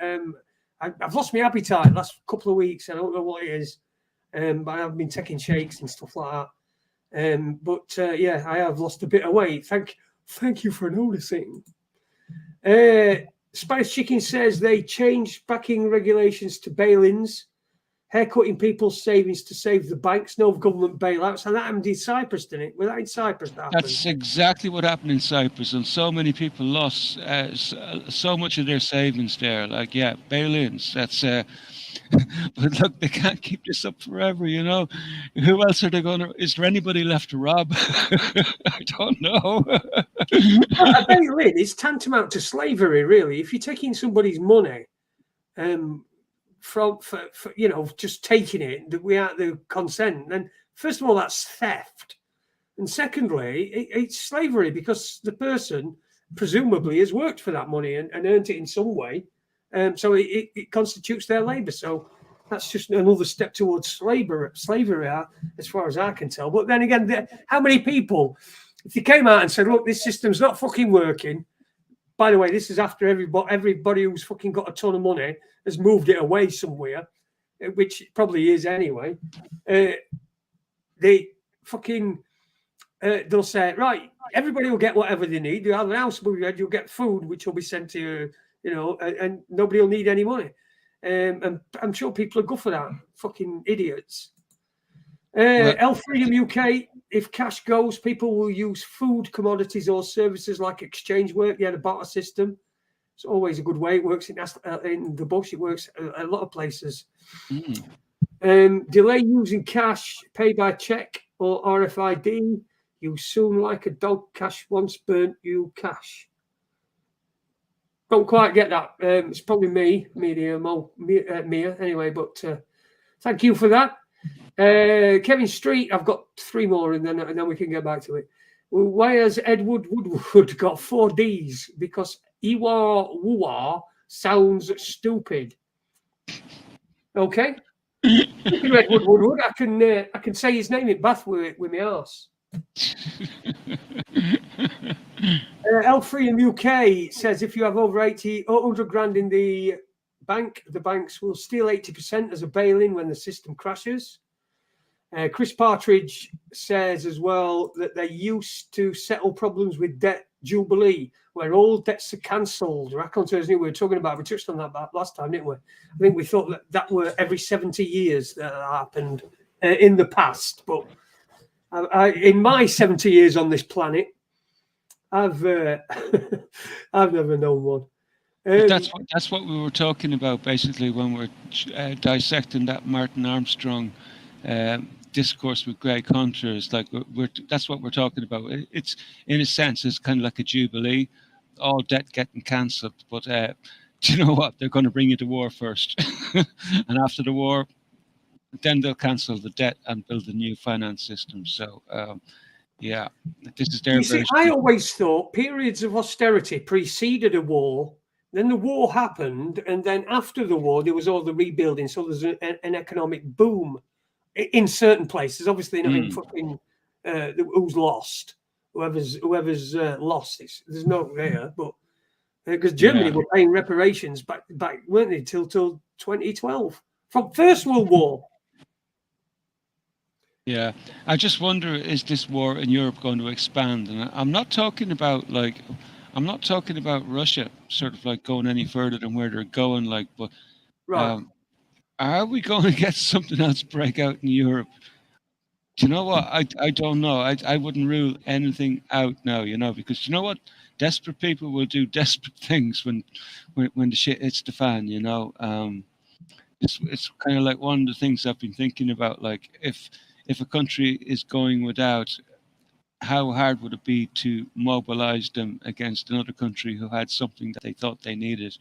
I've lost my appetite the last couple of weeks. I don't know what it is, but I've been taking shakes and stuff like that. Yeah, I have lost a bit of weight. Thank you for noticing. Spice Chicken says they changed backing regulations to bail-ins. Haircutting people's savings to save the banks, no government bailouts. And that happened in Cyprus, didn't it? Was that in Cyprus that happened? That's exactly what happened in Cyprus. And so many people lost so much of their savings there. Like, yeah, bail-ins. That's... but look, they can't keep this up forever, you know. Who else are they going to... Is there anybody left to rob? I don't know. A bail-in is tantamount to slavery, really. If you're taking somebody's money... for just taking it without the consent, then first of all that's theft, and secondly it's slavery because the person presumably has worked for that money and earned it in some way, so it constitutes their labor. So that's just another step towards slavery as far as I can tell. But then again, how many people, if they came out and said, look, this system's not fucking working, by the way, this is after everybody who's fucking got a ton of money has moved it away somewhere, which it probably is anyway. They'll say, right, everybody will get whatever they need. You have an house will be read, you'll get food, which will be sent to you, you know, and nobody will need any money. And I'm sure people are good for that. Fucking idiots. Well, Health Freedom UK, if cash goes, people will use food, commodities, or services like exchange work. Yeah, the barter system. It's always a good way. It works in the bush. It works a lot of places. Delay using cash, pay by check or RFID. You soon like a dog. Cash once burnt you cash. Don't quite get that. It's probably Mia anyway, but thank you for that. Kevin Street, I've got 3 more and then we can get back to it. Why has Edward Woodward got 4 Ds? Because Iwa Wua sounds stupid. Okay. Edward Woodward, I can say his name in Bath with my arse. L3 UK says if you have over 80 or 100 grand in the bank, the banks will steal 80% as a bail-in when the system crashes. Chris Partridge says as well that they used to settle problems with debt jubilee, where all debts are cancelled. Raconteurs knew we were talking about. We touched on that last time, didn't we? I think we thought that were every 70 years that happened in the past. But in my 70 years on this planet, I've never known one. That's what we were talking about basically when we're dissecting that Martin Armstrong discourse with Raconteurs. Like that's what we're talking about. It's in a sense it's kind of like a jubilee, all debt getting cancelled. But do you know what? They're going to bring you to war first, and after the war, then they'll cancel the debt and build a new finance system. So. Yeah, this is their version. I always thought periods of austerity preceded a war, then the war happened, and then after the war there was all the rebuilding. So there's an economic boom in certain places. Obviously, not in fucking who's lost. Whoever's lost, there's no there, but because Germany were paying reparations back weren't they till 2012 from First World War. Yeah, I just wonder, is this war in Europe going to expand? And I'm not talking about Russia sort of like going any further than where they're going, like, but are we going to get something else break out in Europe? Do you know what? I don't know. I wouldn't rule anything out now, you know, because you know what? Desperate people will do desperate things when the shit hits the fan, you know. It's kind of like one of the things I've been thinking about, like if a country is going without, how hard would it be to mobilize them against another country who had something that they thought they needed?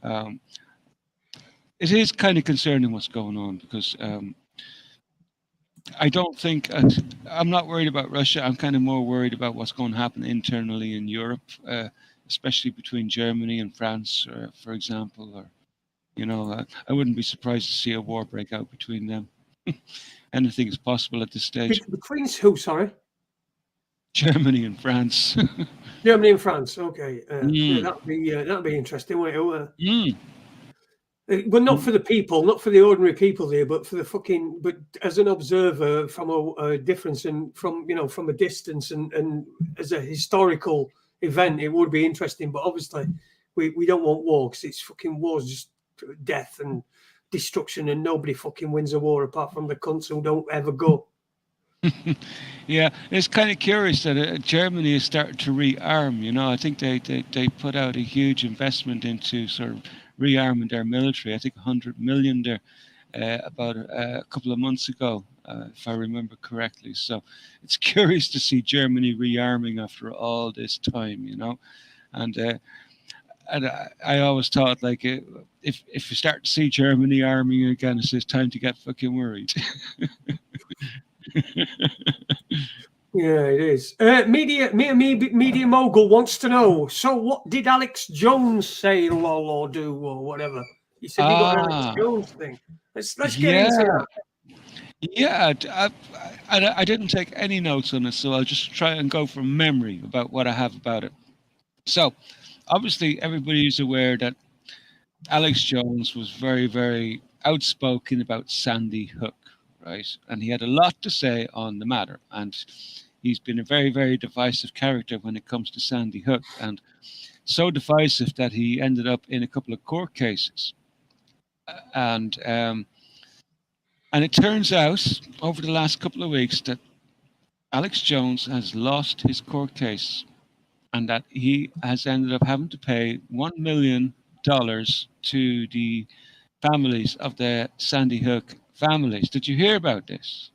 It is kind of concerning what's going on because I don't think I'm not worried about Russia. I'm kind of more worried about what's going to happen internally in Europe, especially between Germany and France, for example. Or, you know, I wouldn't be surprised to see a war break out between them. Anything is possible at this stage. Between who? Sorry, Germany and France. Germany and France. Okay, that'd be interesting. Well, not for the people, not for the ordinary people there, but for the but as an observer from a difference and from a distance and as a historical event, it would be interesting. But obviously, we don't want war because it's fucking war's just death and destruction, and nobody fucking wins a war apart from the cunts who don't ever go. Yeah, it's kind of curious that Germany is starting to rearm. You know, I think they put out a huge investment into sort of rearming their military. I think 100 million there about a couple of months ago, if I remember correctly. So it's curious to see Germany rearming after all this time. You know, and I always thought, like, if you start to see Germany arming again, it's time to get fucking worried. Yeah, it is. Media Mogul wants to know, so what did Alex Jones say, lol, or do, or whatever? He said he got an Alex Jones thing. Let's get into that. Yeah, I didn't take any notes on it, so I'll just try and go from memory about what I have about it. So, obviously, everybody is aware that Alex Jones was very, very outspoken about Sandy Hook, right? And he had a lot to say on the matter. And he's been a very, very divisive character when it comes to Sandy Hook, and so divisive that he ended up in a couple of court cases. And it turns out over the last couple of weeks that Alex Jones has lost his court case, and that he has ended up having to pay $1 million to the families of the Sandy Hook families. Did you hear about this?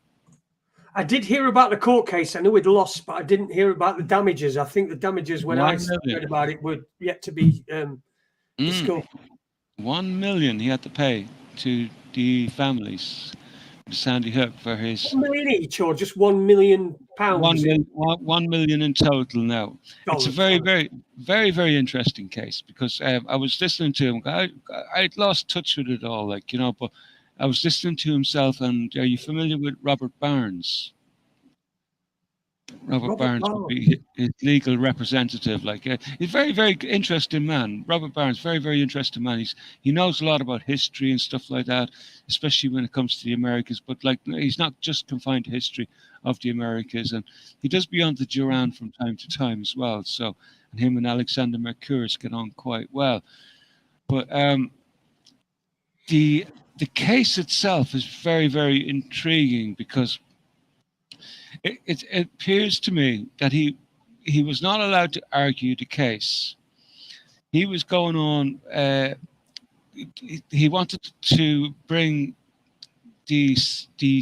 I did hear about the court case. I knew he'd lost, but I didn't hear about the damages. I think the damages, when I heard about it, were yet to be discussed. $1 million he had to pay to the families of Sandy Hook for his $1 million each, or just £1 million? 1 million in total now. It's a very, very, very, very interesting case, because I was listening to him. I'd lost touch with it all, like, you know, but I was listening to himself. And are you familiar with Robert Barnes? Robert Barnes would be his legal representative. Like, he's a very, very interesting man. Robert Barnes, very, very interesting man. He knows a lot about history and stuff like that, especially when it comes to the Americas. But like, he's not just confined to history of the Americas, and he does Beyond the Duran from time to time as well. So, and him and Alexander Mercouris get on quite well. But the case itself is very, very intriguing, because it appears to me that he was not allowed to argue the case. He was going on. He wanted to bring the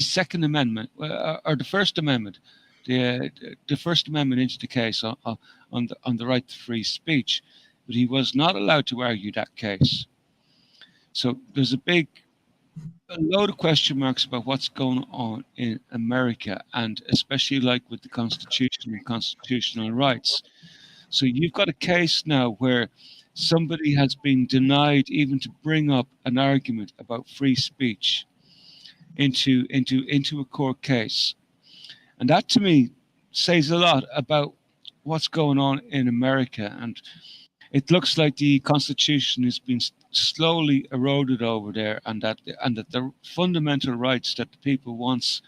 Second Amendment, or the First Amendment, the First Amendment into the case on the right to free speech, but he was not allowed to argue that case. So there's a load of question marks about what's going on in America, and especially like with the Constitution and constitutional rights. So you've got a case now where somebody has been denied even to bring up an argument about free speech into a court case. And that to me says a lot about what's going on in America. And it looks like the Constitution has been slowly eroded over there, and that the fundamental rights that the people once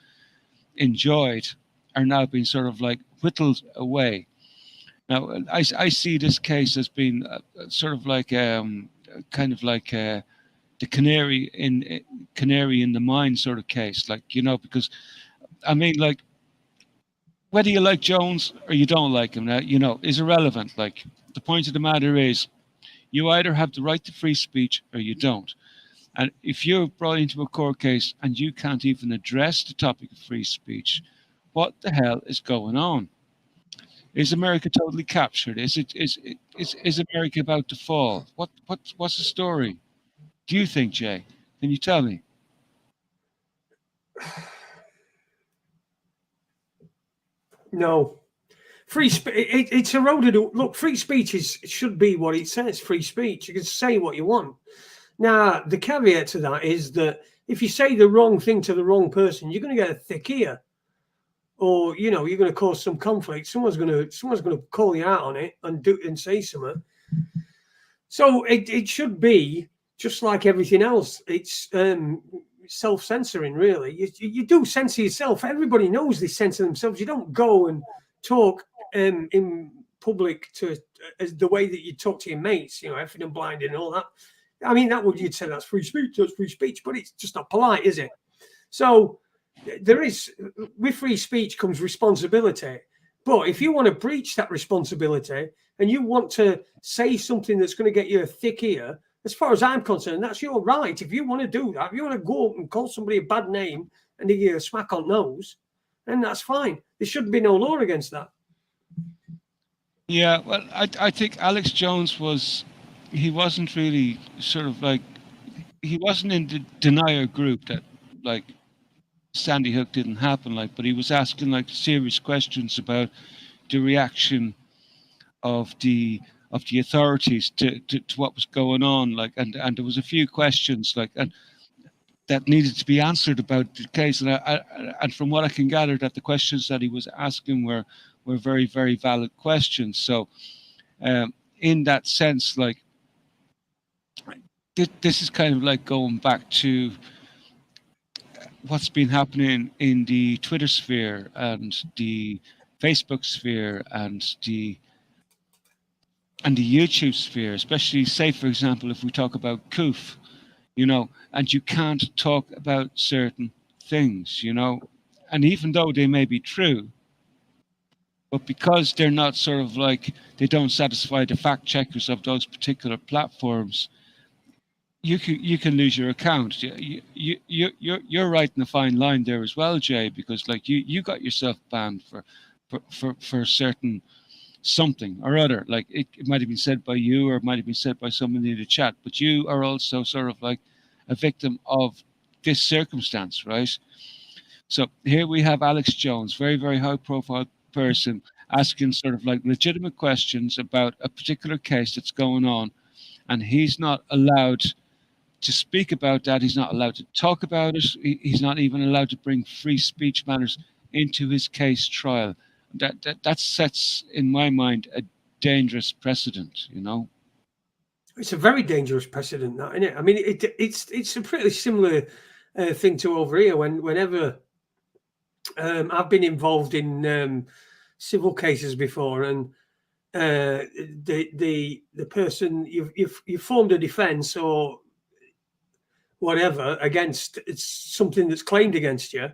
enjoyed are now being sort of like whittled away. Now, I see this case as being sort of like kind of like the canary in the mine sort of case, like, you know, because I mean, like, whether you like Jones or you don't like him, you know, is irrelevant. Like, the point of the matter is, you either have the right to free speech or you don't. And if you're brought into a court case and you can't even address the topic of free speech, what the hell is going on? Is America totally captured? Is America about to fall? What's the story? Do you think, Jay? Can you tell me? No. Free speech, it's eroded. Look, free speech should be what it says, free speech. You can say what you want. Now, the caveat to that is that if you say the wrong thing to the wrong person, you're going to get a thick ear. Or, you know, you're going to cause some conflict. Someone's going to call you out on it and say something. So it should be just like everything else. It's self-censoring, really. You do censor yourself. Everybody knows they censor themselves. You don't go and talk in public to the way that you talk to your mates, you know, effing and blinding and all that. I mean, you'd say that's free speech, but it's just not polite, is it? So there is, with free speech comes responsibility. But if you want to breach that responsibility and you want to say something that's going to get you a thick ear, as far as I'm concerned, that's your right. If you want to do that, if you want to go up and call somebody a bad name and give you a smack on the nose, then that's fine. There should be no law against that. Yeah, well, I think Alex Jones wasn't really sort of like, he wasn't in the denier group that like Sandy Hook didn't happen, like, but he was asking like serious questions about the reaction of the authorities to what was going on, like, and there was a few questions like and that needed to be answered about the case, and from what I can gather, that the questions that he was asking were very, very valid questions. So in that sense, like, this is kind of like going back to what's been happening in the Twitter sphere and the Facebook sphere and the YouTube sphere, especially, say, for example, if we talk about Koof, and you can't talk about certain things, and even though they may be true, but because they're not sort of like, they don't satisfy the fact checkers of those particular platforms, you can lose your account. You're right in a fine line there as well, Jay, because like you got yourself banned for certain something or other. Like it might have been said by you, or it might have been said by somebody in the chat, but you are also sort of like a victim of this circumstance, right? So here we have Alex Jones, very, very high profile person, asking sort of like legitimate questions about a particular case that's going on, and he's not allowed to speak about that. He's not allowed to talk about it. He's not even allowed to bring free speech matters into his case trial. That sets, in my mind, a dangerous precedent. It's a very dangerous precedent, that, isn't it? I mean, it's a pretty similar thing to over here. Whenever I've been involved in civil cases before, and the person you've formed a defence or whatever against something that's claimed against you,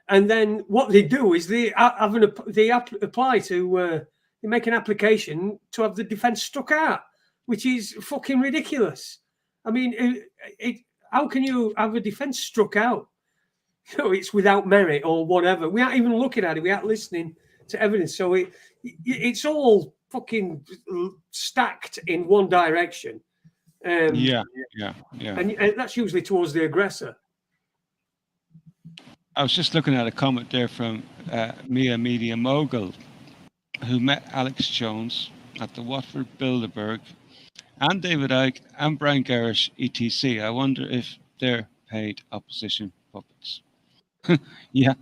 and then what they do is they apply to they make an application to have the defence struck out, which is fucking ridiculous. I mean, how can you have a defence struck out? It's without merit or whatever. We aren't even looking at it. We aren't listening to evidence. So it's all fucking stacked in one direction. Yeah. And that's usually towards the aggressor. I was just looking at a comment there from Mia Media Mogul, who met Alex Jones at the Watford Bilderberg, and David Icke and Brian Gerrish, etc. I wonder if they're paid opposition puppets. Yeah,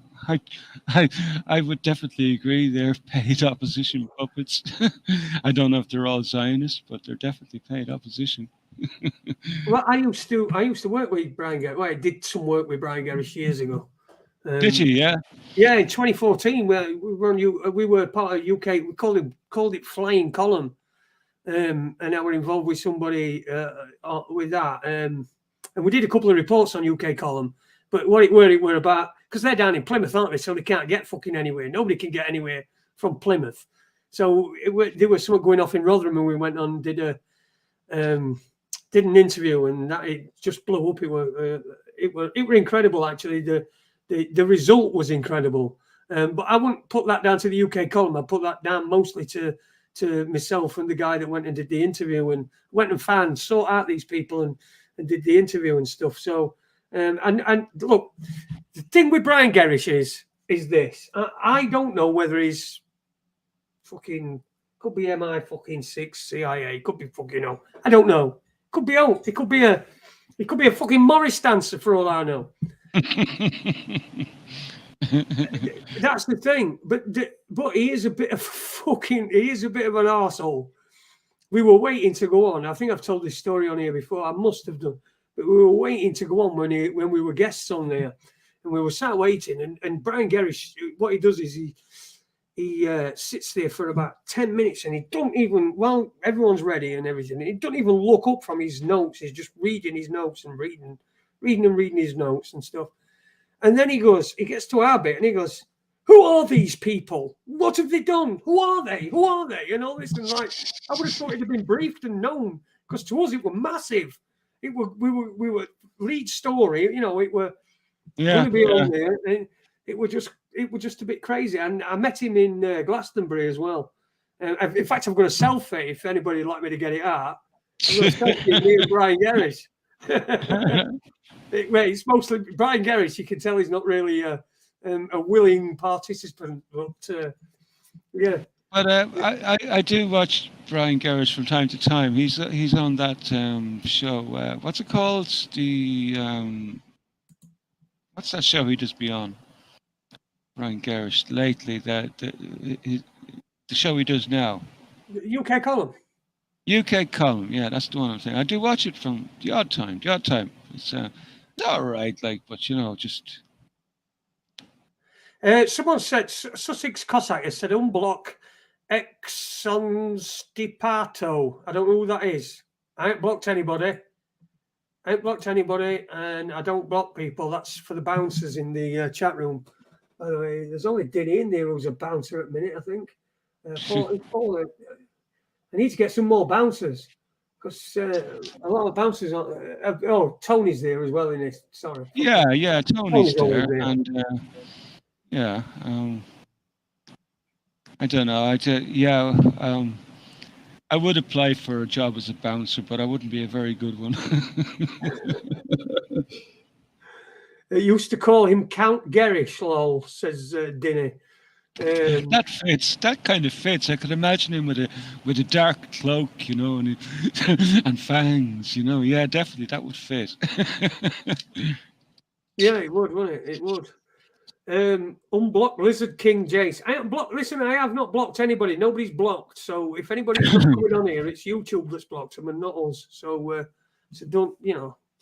I would definitely agree. They're paid opposition puppets. I don't know if they're all Zionists, but they're definitely paid opposition. Well, I used to work with Brian Gerrish. Well, I did some work with Brian Gerrish years ago. Did you? Yeah. Yeah, in 2014, we were part of UK. We called it Flying Column, and I were involved with somebody with that. And we did a couple of reports on UK Column. But what it were about, because they're down in Plymouth, aren't they? So they can't get fucking anywhere. Nobody can get anywhere from Plymouth. So there was something going off in Rotherham, and we went on and did an interview, and that it just blew up. It were incredible, actually. The result was incredible. But I wouldn't put that down to the UK Column. I put that down mostly to myself and the guy that went and did the interview and went and sought out these people and did the interview and stuff. So. And look, the thing with Brian Gerrish is this. I don't know whether he's fucking, could be MI6 CIA, could be fucking I don't know. Could be It could be a fucking Morris dancer for all I know. That's the thing. But he is a bit of an arsehole. We were waiting to go on. I think I've told this story on here before. I must have done. But we were waiting to go on when we were guests on there, and we were sat waiting. And Brian Gerrish, what he does is he sits there for about 10 minutes, and he don't even, well, everyone's ready and everything. He don't even look up from his notes. He's just reading his notes and reading his notes and stuff. And then he gets to our bit, and he goes, "Who are these people? What have they done? Who are they? Who are they?" And all this, and like, I would have thought it'd have been briefed and known, because to us it were massive. We were lead story, it were going to be on there, and it was just a bit crazy. And I met him in Glastonbury as well. In fact, I've got a selfie if anybody would like me to get it out. I've got a selfie with me and Brian Gerrish. It's mostly Brian Gerrish. You can tell he's not really a willing participant, but yeah. But I do watch Brian Gerrish from time to time. He's on that show. What's it called? What's that show he does be on? Brian Gerrish lately. The show he does now. UK Column. UK Column. Yeah, that's the one I'm saying. I do watch it from the odd time. It's all right, but just. Someone said, Sussex Cossack has said, unblock Exxon's Departo. I don't know who that is. I ain't blocked anybody. And I don't block people. That's for the bouncers in the chat room. By the way, there's only Dinny in there who's a bouncer at the minute, I think. 44. I need to get some more bouncers because a lot of bouncers are. Tony's there as well in this. Sorry. Yeah, Tony's there. there. And I don't know. I would apply for a job as a bouncer, but I wouldn't be a very good one. They used to call him Count Gerish, lol, says Dinny. That fits. That kind of fits. I could imagine him with a dark cloak, and and fangs, Yeah, definitely, that would fit. Yeah, it would, wouldn't it? It would. Unblock Lizard King Jace. I haven't blocked. Listen, I have not blocked anybody. Nobody's blocked. So if anybody's not coming on here, it's YouTube that's blocked them and not us. So don't,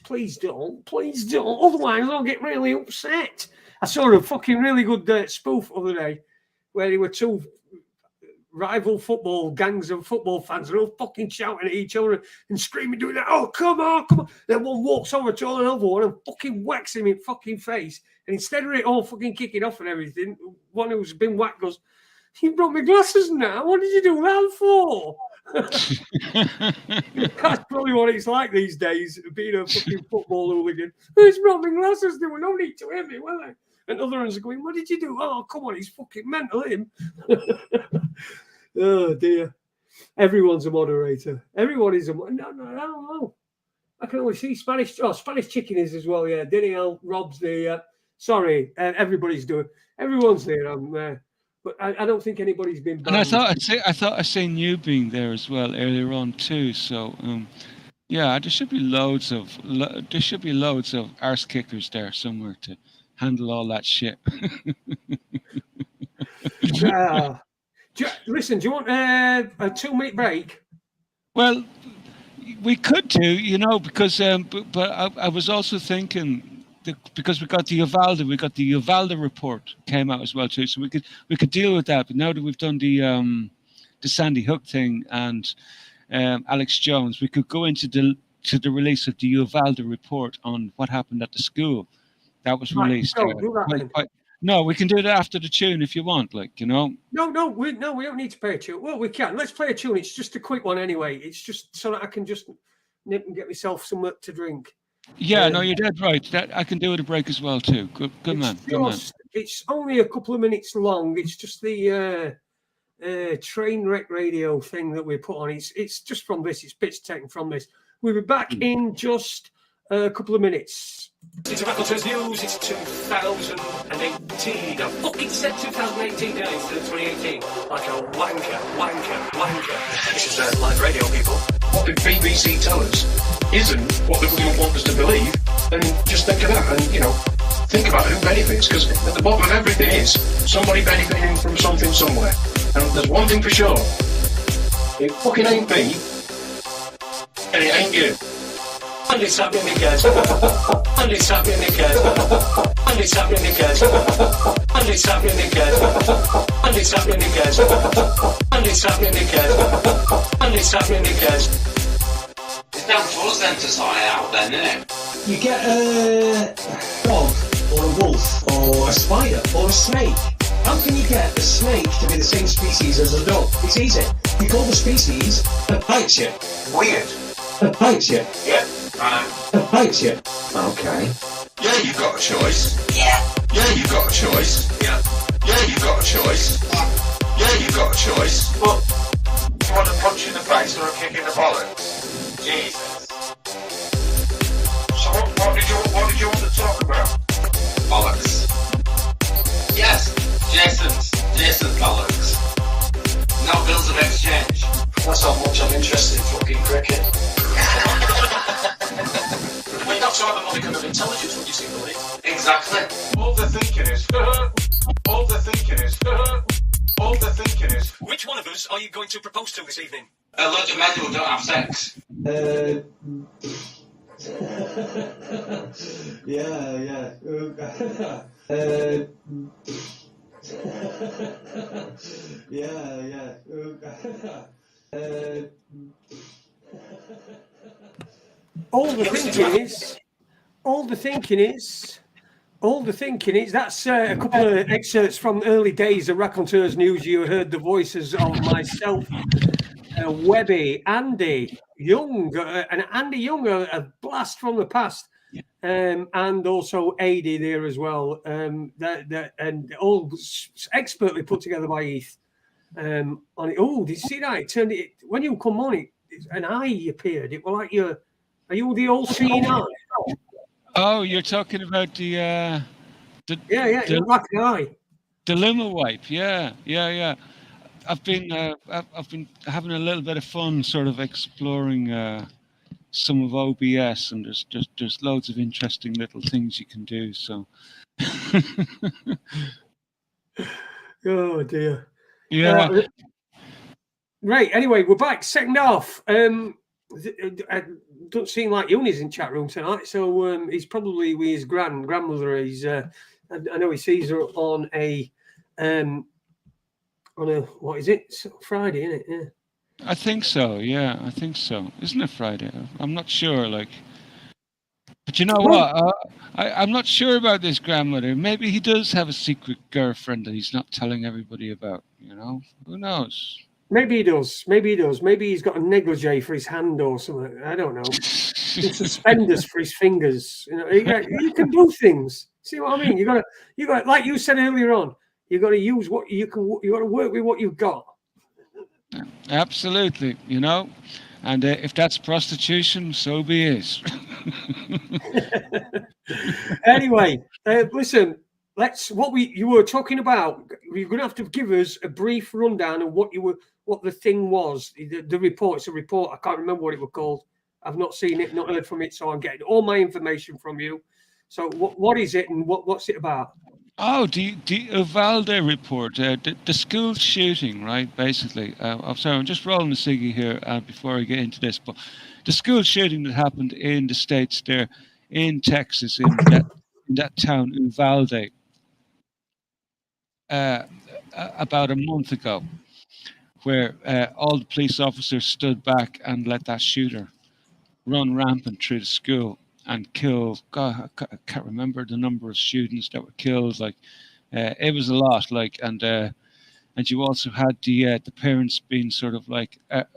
please don't. Otherwise, I'll get really upset. I saw a fucking really good spoof the other day where there were two rival football gangs of football fans and all fucking shouting at each other and screaming, doing that. Oh, come on. Then one walks over to another one and fucking whacks him in fucking face. And instead of it all fucking kicking off and everything, one who's been whacked goes, "You brought me glasses now. What did you do that for?" That's probably what it's like these days, being a fucking football hooligan. "He's brought me glasses. There were no need to hit me, were they?" And other ones are going, "What did you do?" "Oh, come on, he's fucking mental, him." Oh, dear. Everyone's a moderator. Everyone is a moderator. No, I don't know. I can only see Spanish. Oh, Spanish Chicken is as well, yeah. Daniel, Rob's there. Sorry, everybody's doing. Everyone's there. But I don't think anybody's been banned. And I thought I seen you being there as well earlier on too. So yeah, there should be loads of arse kickers there somewhere to handle all that shit. Listen, do you want a 2-minute break? Well, we could do, because but I was also thinking. Because we got the Uvalde report came out as well too, so we could deal with that. But now that we've done the Sandy Hook thing and Alex Jones, we could go into the release of the Uvalde report on what happened at the school that was released. No, we can do that after the tune if you want, No, we don't need to play a tune. Well, we can. Let's play a tune. It's just a quick one anyway. It's just so that I can just nip and get myself something to drink. Yeah, no, you're dead right. That I can do with a break as well too. Good man. It's only a couple of minutes long. It's just the train wreck radio thing that we put on. It's just from this. It's pitch taken from this. We'll be back in just a couple of minutes. It's a Raconteurs news. It's 2018. I fucking said 2018 now instead of 2018. Like a wanker. This is live radio, people. What the BBC tell us isn't what the government want us to believe, then just think of that and, think about who benefits, because at the bottom of everything is somebody benefiting from something somewhere. And there's one thing for sure, it fucking ain't me, and it ain't you. And it's happening again. And it's happening again. And it's happening again. And it's happening again. And it's happening again. And it's happening again. And it's happening again. It's down to us then to sort it out then, isn't it? You get a dog or a wolf or a spider or a snake. How can you get a snake to be the same species as a dog? It's easy. You call the species that bites you. Weird. That bites you. Yep. That bites you. Okay. Yeah, you've got a choice. Yeah. Yeah, you've got a choice. Yeah. Yeah, you've got a choice. Yeah, you've got a choice. Well, do you want a punch in the face or a kick in the bollocks? Jesus. So what did you want to talk about? Bollocks. Yes, Jason's bollocks. No bills of exchange. That's how much I'm interested in fucking cricket. We're not sure the modicum of intelligence would you see, buddy? Exactly. All they're thinking is. Which one of us are you going to propose to this evening? A lot of men who don't have sex. Yeah. Yeah. All the thinking is that's a couple of excerpts from early days of Raconteurs News. You heard the voices of myself, Webby, Andy Young, and Andy Young, a blast from the past, and also AD there as well. And all expertly put together by Heath. On it. Oh, did you see that? It turned it when you come on. An eye appeared. It was like are you the all-seeing eye? Oh, you're talking about the Yeah, it looked like an eye. dilemma wipe. Yeah. I've been having a little bit of fun, sort of exploring some of OBS, and there's loads of interesting little things you can do. So, Oh dear. yeah. Right. Anyway, we're back. Second half. I don't seem like Uni's in chat room tonight, so he's probably with his grandmother. He's I know he sees her on a what is it? Friday, isn't it? Yeah. I think so. Yeah, I think so. Isn't it Friday? I'm not sure. But you know what? I'm not sure about this grandmother. Maybe he does have a secret girlfriend that he's not telling everybody about. Who knows? Maybe he does. Maybe he's got a negligee for his hand or something. I don't know. Suspenders for his fingers. You can do things. See what I mean? You got like you said earlier on. You got to use what you can. You got to work with what you've got. Absolutely. And if that's prostitution, so be it. Anyway, listen. You were talking about. You're going to have to give us a brief rundown of what the thing was. The report. It's a report. I can't remember what it was called. I've not seen it, not heard from it, so I'm getting all my information from you. So what is it, and what's it about? Oh, the Uvalde report, the school shooting, right? Basically, I'm sorry, I'm just rolling the ciggy here before I get into this. But the school shooting that happened in the States there, in Texas, in that town Uvalde, about a month ago, where all the police officers stood back and let that shooter run rampant through the school and kill. God, I can't remember the number of students that were killed. It was a lot. And you also had the parents being sort of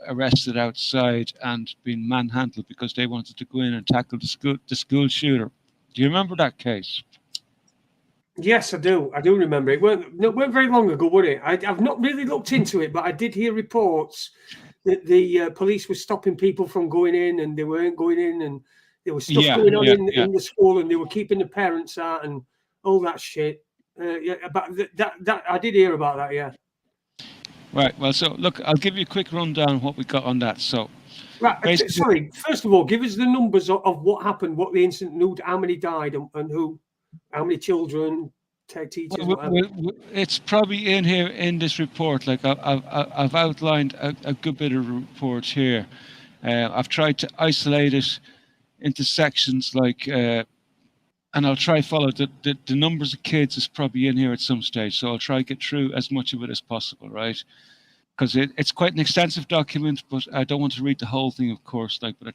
arrested outside and being manhandled because they wanted to go in and tackle the school shooter. Do you remember that case? Yes, I do. I do remember it. Weren't very long ago, was it? I've not really looked into it, but I did hear reports that the police were stopping people from going in, and they weren't going in, and there was stuff going on in the school, and they were keeping the parents out and all that shit. But that I did hear about that. Yeah. Right. Well, so look, I'll give you a quick rundown of what we got on that. So, right. Sorry. First of all, give us the numbers of what happened, what the incident, how many died, and who, how many children, teachers. It's probably in here in this report. I've outlined a good bit of report here. I've tried to isolate it into sections and I'll try follow the numbers of kids is probably in here at some stage. So I'll try to get through as much of it as possible, right? Because it's quite an extensive document, but I don't want to read the whole thing, of course. But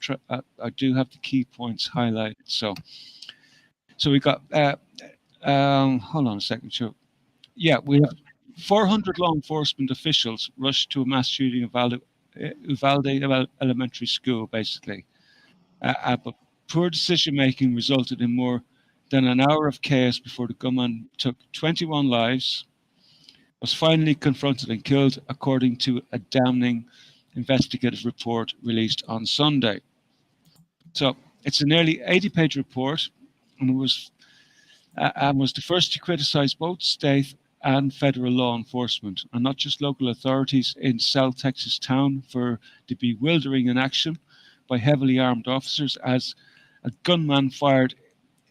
I do have the key points highlighted. So we got. Hold on a second, sure. Yeah, we have 400 law enforcement officials rushed to a mass shooting of Uvalde Elementary School, basically. But poor decision-making resulted in more than an hour of chaos before the gunman took 21 lives, was finally confronted and killed, according to a damning investigative report released on Sunday. So it's a nearly 80-page report, and was the first to criticize both state and federal law enforcement, and not just local authorities in South Texas town, for the bewildering inaction by heavily armed officers as a gunman fired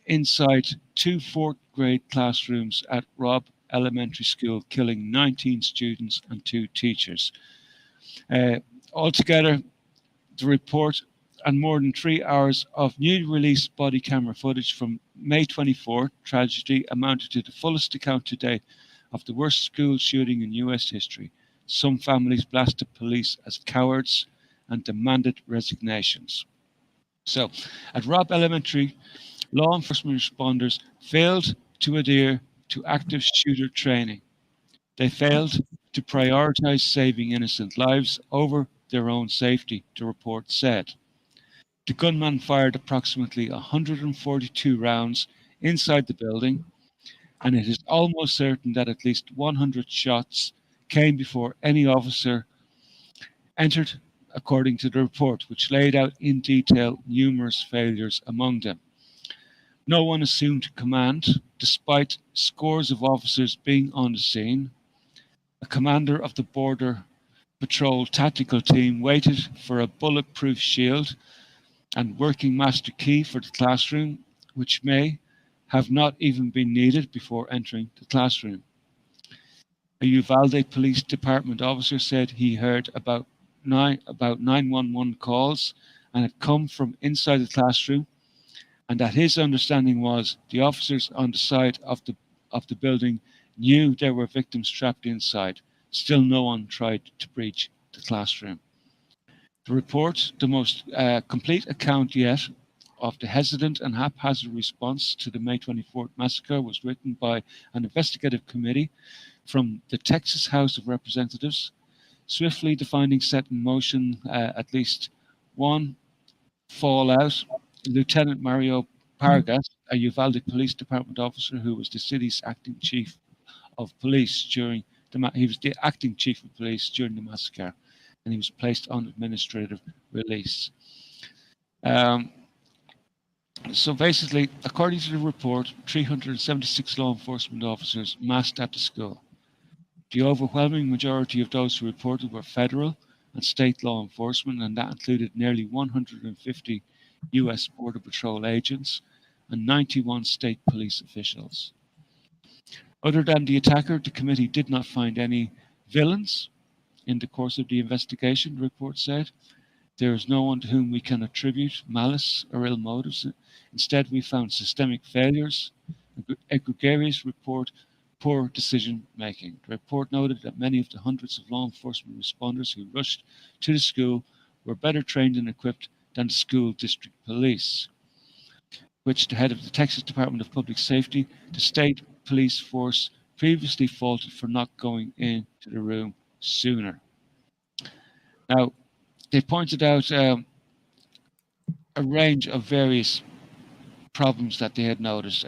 inside two fourth-grade classrooms at Robb Elementary School, killing 19 students and 2 teachers. Altogether, the report and more than 3 hours of newly released body camera footage from May 24th tragedy amounted to the fullest account to date of the worst school shooting in US history. Some families blasted police as cowards and demanded resignations. So, at Robb Elementary, law enforcement responders failed to adhere to active shooter training. They failed to prioritize saving innocent lives over their own safety, the report said. The gunman fired approximately 142 rounds inside the building, and it is almost certain that at least 100 shots came before any officer entered, according to the report, which laid out in detail numerous failures among them. No one assumed command, despite scores of officers being on the scene. A commander of the Border Patrol tactical team waited for a bulletproof shield and working master key for the classroom, which may have not even been needed before entering the classroom. A Uvalde Police Department officer said he heard about 911 calls and had come from inside the classroom, and that his understanding was the officers on the side of the building knew there were victims trapped inside. Still, no one tried to breach the classroom. The report, the most complete account yet of the hesitant and haphazard response to the May 24th massacre, was written by an investigative committee from the Texas House of Representatives, swiftly defining set in motion at least one fallout. Lieutenant Mario Pargas, a Uvalde Police Department officer who was the city's acting chief of police during he was the acting chief of police during the massacre, and he was placed on administrative release. So basically, according to the report, 376 law enforcement officers massed at the school. The overwhelming majority of those who reported were federal and state law enforcement, and that included nearly 150 US Border Patrol agents and 91 state police officials. Other than the attacker, the committee did not find any villains in the course of the investigation, the report said. There is no one to whom we can attribute malice or ill motives. Instead, we found systemic failures, a gregarious report, poor decision making. The report noted that many of the hundreds of law enforcement responders who rushed to the school were better trained and equipped than the school district police, which the head of the Texas Department of Public Safety, the state police force, previously faulted for not going into the room sooner. Now, they pointed out a range of various problems that they had noticed.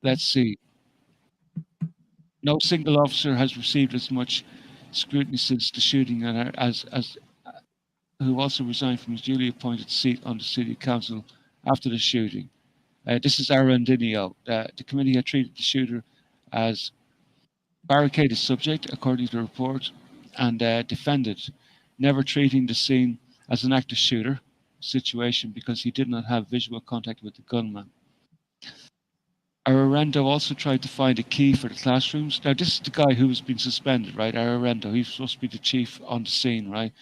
Let's see. No single officer has received as much scrutiny since the shooting as who also resigned from his duly appointed seat on the city council after the shooting. This is Arandinio. The committee had treated the shooter as barricaded subject, according to the report, and defended never treating the scene as an active shooter situation because he did not have visual contact with the gunman. Ararendo also tried to find a key for the classrooms. Now, this is the guy who was being suspended, right? Ararendo, he's supposed to be the chief on the scene, right?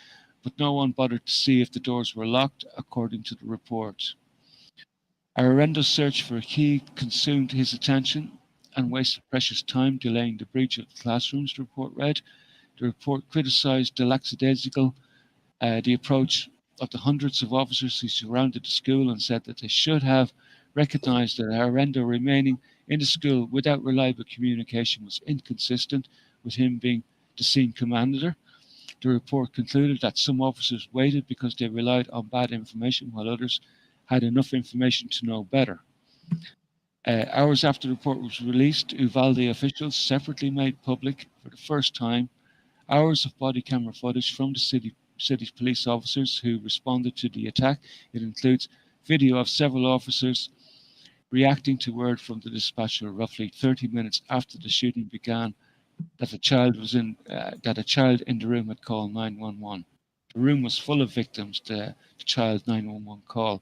But no one bothered to see if the doors were locked, according to the report. Ararendo's search for a key consumed his attention and wasted precious time delaying the breach of the classrooms, the report read. The report criticized the lackadaisical the approach of the hundreds of officers who surrounded the school and said that they should have recognized that Arendo remaining in the school without reliable communication was inconsistent with him being the scene commander. The report concluded that some officers waited because they relied on bad information while others had enough information to know better. Hours after the report was released, Uvalde officials separately made public for the first time hours of body camera footage from the city's police officers who responded to the attack. It includes video of several officers reacting to word from the dispatcher roughly 30 minutes after the shooting began that a child in the room had called 911. The room was full of victims. The child 911 call,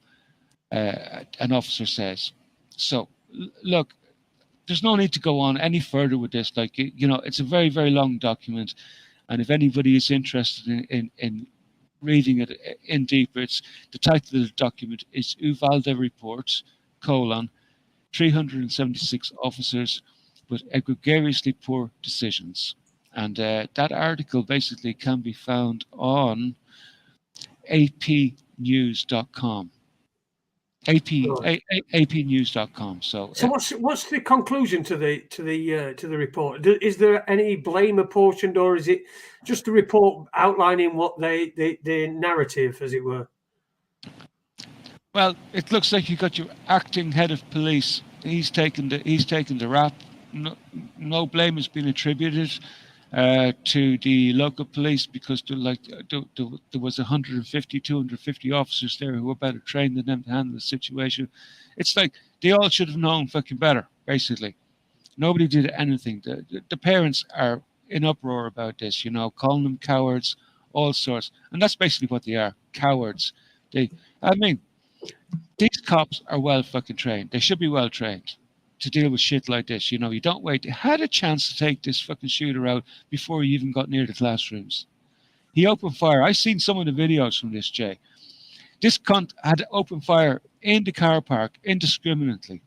an officer says. So, look, there's no need to go on any further with this. Like, you know, it's a very, very long document. And if anybody is interested in reading it in deeper, it's the title of the document is Uvalde Report, 376 officers but egregiously poor decisions. And that article basically can be found on apnews.com. Right. apnews.com. So So what's the conclusion to the report? Is there any blame apportioned, or is it just a report outlining what the narrative, as it were? well, it looks like you got your acting head of police. He's taken the rap. No blame has been attributed to the local police because there was 150, 250 officers there who were better trained than them to handle the situation. It's like they all should have known fucking better. Basically, nobody did anything. The parents are in uproar about this. Calling them cowards, all sorts, and that's basically what they are, cowards. I mean, these cops are well fucking trained. They should be well trained to deal with shit like this. You don't wait. They had a chance to take this fucking shooter out before he even got near the classrooms. He opened fire. I've seen some of the videos from this, Jay. This cunt had opened fire in the car park indiscriminately,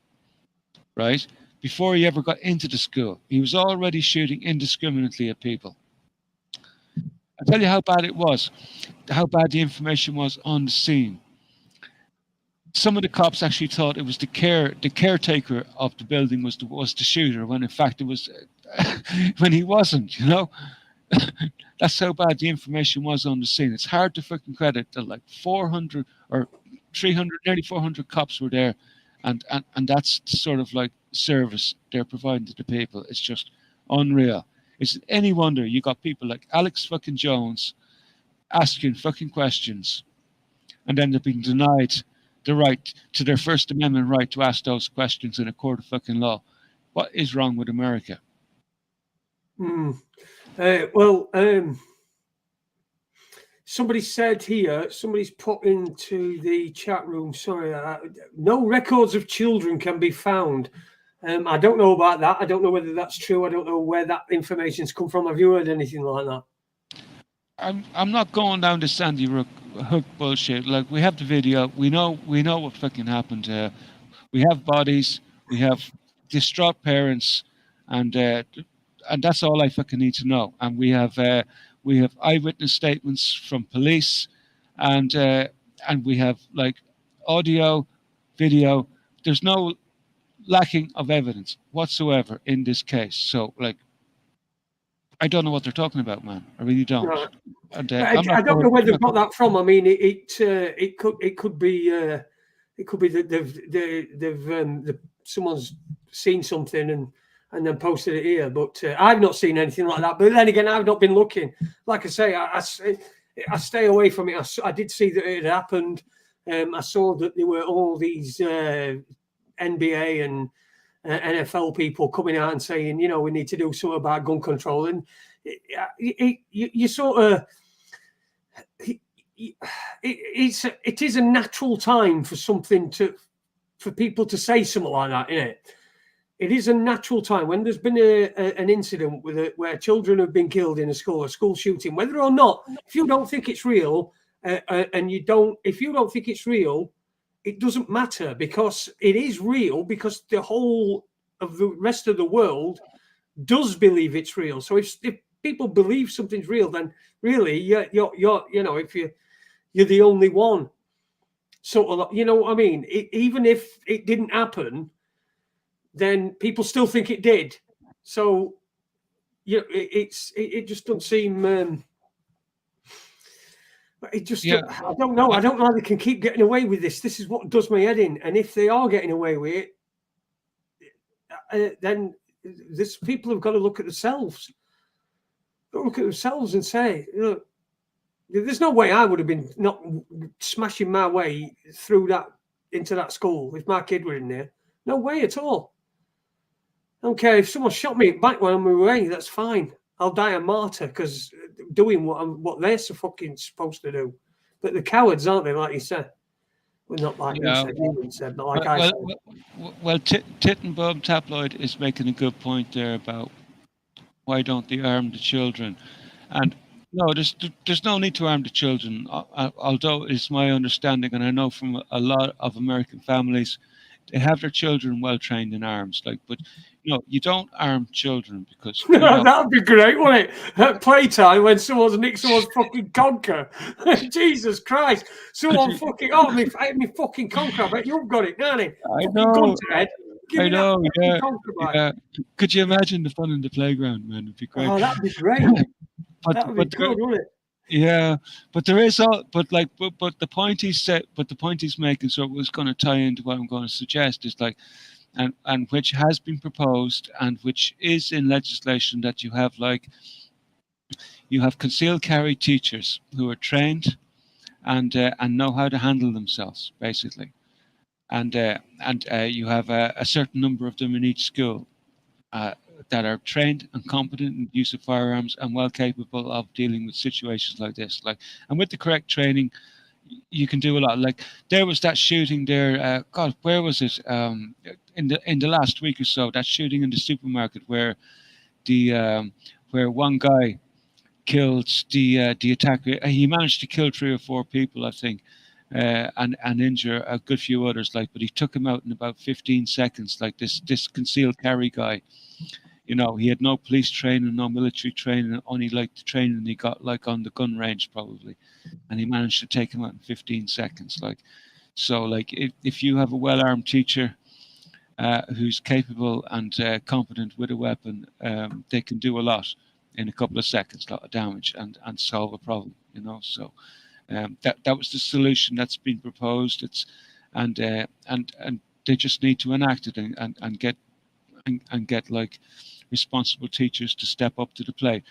right? Before he ever got into the school. He was already shooting indiscriminately at people. I'll tell you how bad it was, how bad the information was on the scene. Some of the cops actually thought it was the caretaker of the building was the shooter, when in fact it was when he wasn't. That's how bad the information was on the scene. It's hard to fucking credit that like 400 or 300, nearly 400 cops were there, and that's sort of like service they're providing to the people. It's just unreal. Is it any wonder you got people like Alex fucking Jones asking fucking questions, and then they're being denied the right to their First Amendment right to ask those questions in a court of fucking law? What is wrong with America? Somebody said here, somebody's put into the chat room, sorry, no records of children can be found. I don't know about that. I don't know whether that's true. I don't know where that information's come from. Have you heard anything like that? I'm not going down the Sandy Hook bullshit. Like, we have the video. We know what fucking happened. We have bodies. We have distraught parents, and that's all I fucking need to know. And we have eyewitness statements from police, and we have like audio, video. There's no lacking of evidence whatsoever in this case. So, like, I don't know what they're talking about, man. I really don't. Right. And, I don't know where they've got that from. I mean, it could be that someone's seen something and then posted it here. But I've not seen anything like that. But then again, I've not been looking. Like I say, I stay away from it. I did see that it had happened. I saw that there were all these NBA and NFL people coming out and saying, we need to do something about gun control. And you sort of, it is a natural time for people to say something like that, isn't it? It is a natural time when there's been an incident where children have been killed in a school shooting, whether or not, if you don't think it's real, if you don't think it's real, it doesn't matter, because it is real, because the whole of the rest of the world does believe it's real. So if people believe something's real, then really you're if you're the only one. Sort of, what I mean? Even if it didn't happen, then people still think it did. So it just doesn't seem. It just, I don't know. I don't know how they can keep getting away with this. This is what does my head in. And if they are getting away with it, then people have got to look at themselves. Look at themselves and say, there's no way I would have been not smashing my way through that into that school if my kid were in there. No way at all. I don't care if someone shot me back when I'm away. That's fine. I'll die a martyr because doing what they're so fucking supposed to do. But the cowards, aren't they? Like you said. Well, not like you said, but like I said. Well, Tit and Bum Tabloid is making a good point there about why don't they arm the children? And no, there's no need to arm the children. Although it's my understanding, and I know from a lot of American families, they have their children well trained in arms. Like, but you don't arm children because That'd be great, wouldn't it? At playtime when someone's nicked someone's fucking conker. Jesus Christ. Someone fucking, me fucking conker. I bet you've got it, don't you? I Fucking know, gun to head. Give I me that know, fucking yeah, conker back. yeah. Could you imagine the fun in the playground, man? It'd be great. Oh, that'd be great. That'd be good, wouldn't it? Yeah, but there is all, but the point he said, but the point he's making, so it was going to tie into what I'm going to suggest is like, and which has been proposed and which is in legislation that you have concealed carry teachers who are trained and know how to handle themselves basically, and you have a certain number of them in each school. That are trained and competent in the use of firearms and well capable of dealing with situations like this. And with the correct training, you can do a lot. Like there was that shooting there. God, where was it? In the last week or so, that shooting in the supermarket where where one guy killed the attacker. He managed to kill 3 or 4 people, I think. And injure a good few others, but he took him out in about 15 seconds. Like this concealed carry guy, he had no police training, no military training, only the training he got on the gun range probably, and he managed to take him out in 15 seconds. If you have a well-armed teacher who's capable and competent with a weapon, they can do a lot in a couple of seconds, a lot of damage, and solve a problem. So. That was the solution that's been proposed. And they just need to enact it and get responsible teachers to step up to the plate.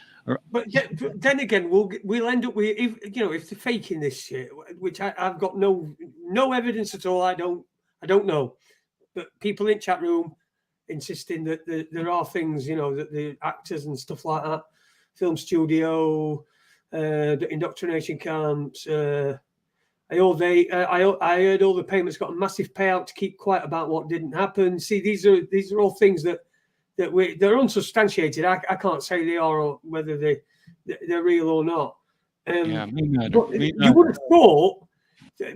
But then again, we'll end up with if they're faking this shit, which I've got no evidence at all. I don't know, but people in chat room insisting that there are things, that the actors and stuff like that, film studio. The indoctrination camps. I heard all the payments got a massive payout to keep quiet about what didn't happen. See, these are all things that they're unsubstantiated. I can't say they are or whether they're real or not. Yeah, me neither. But you would have thought,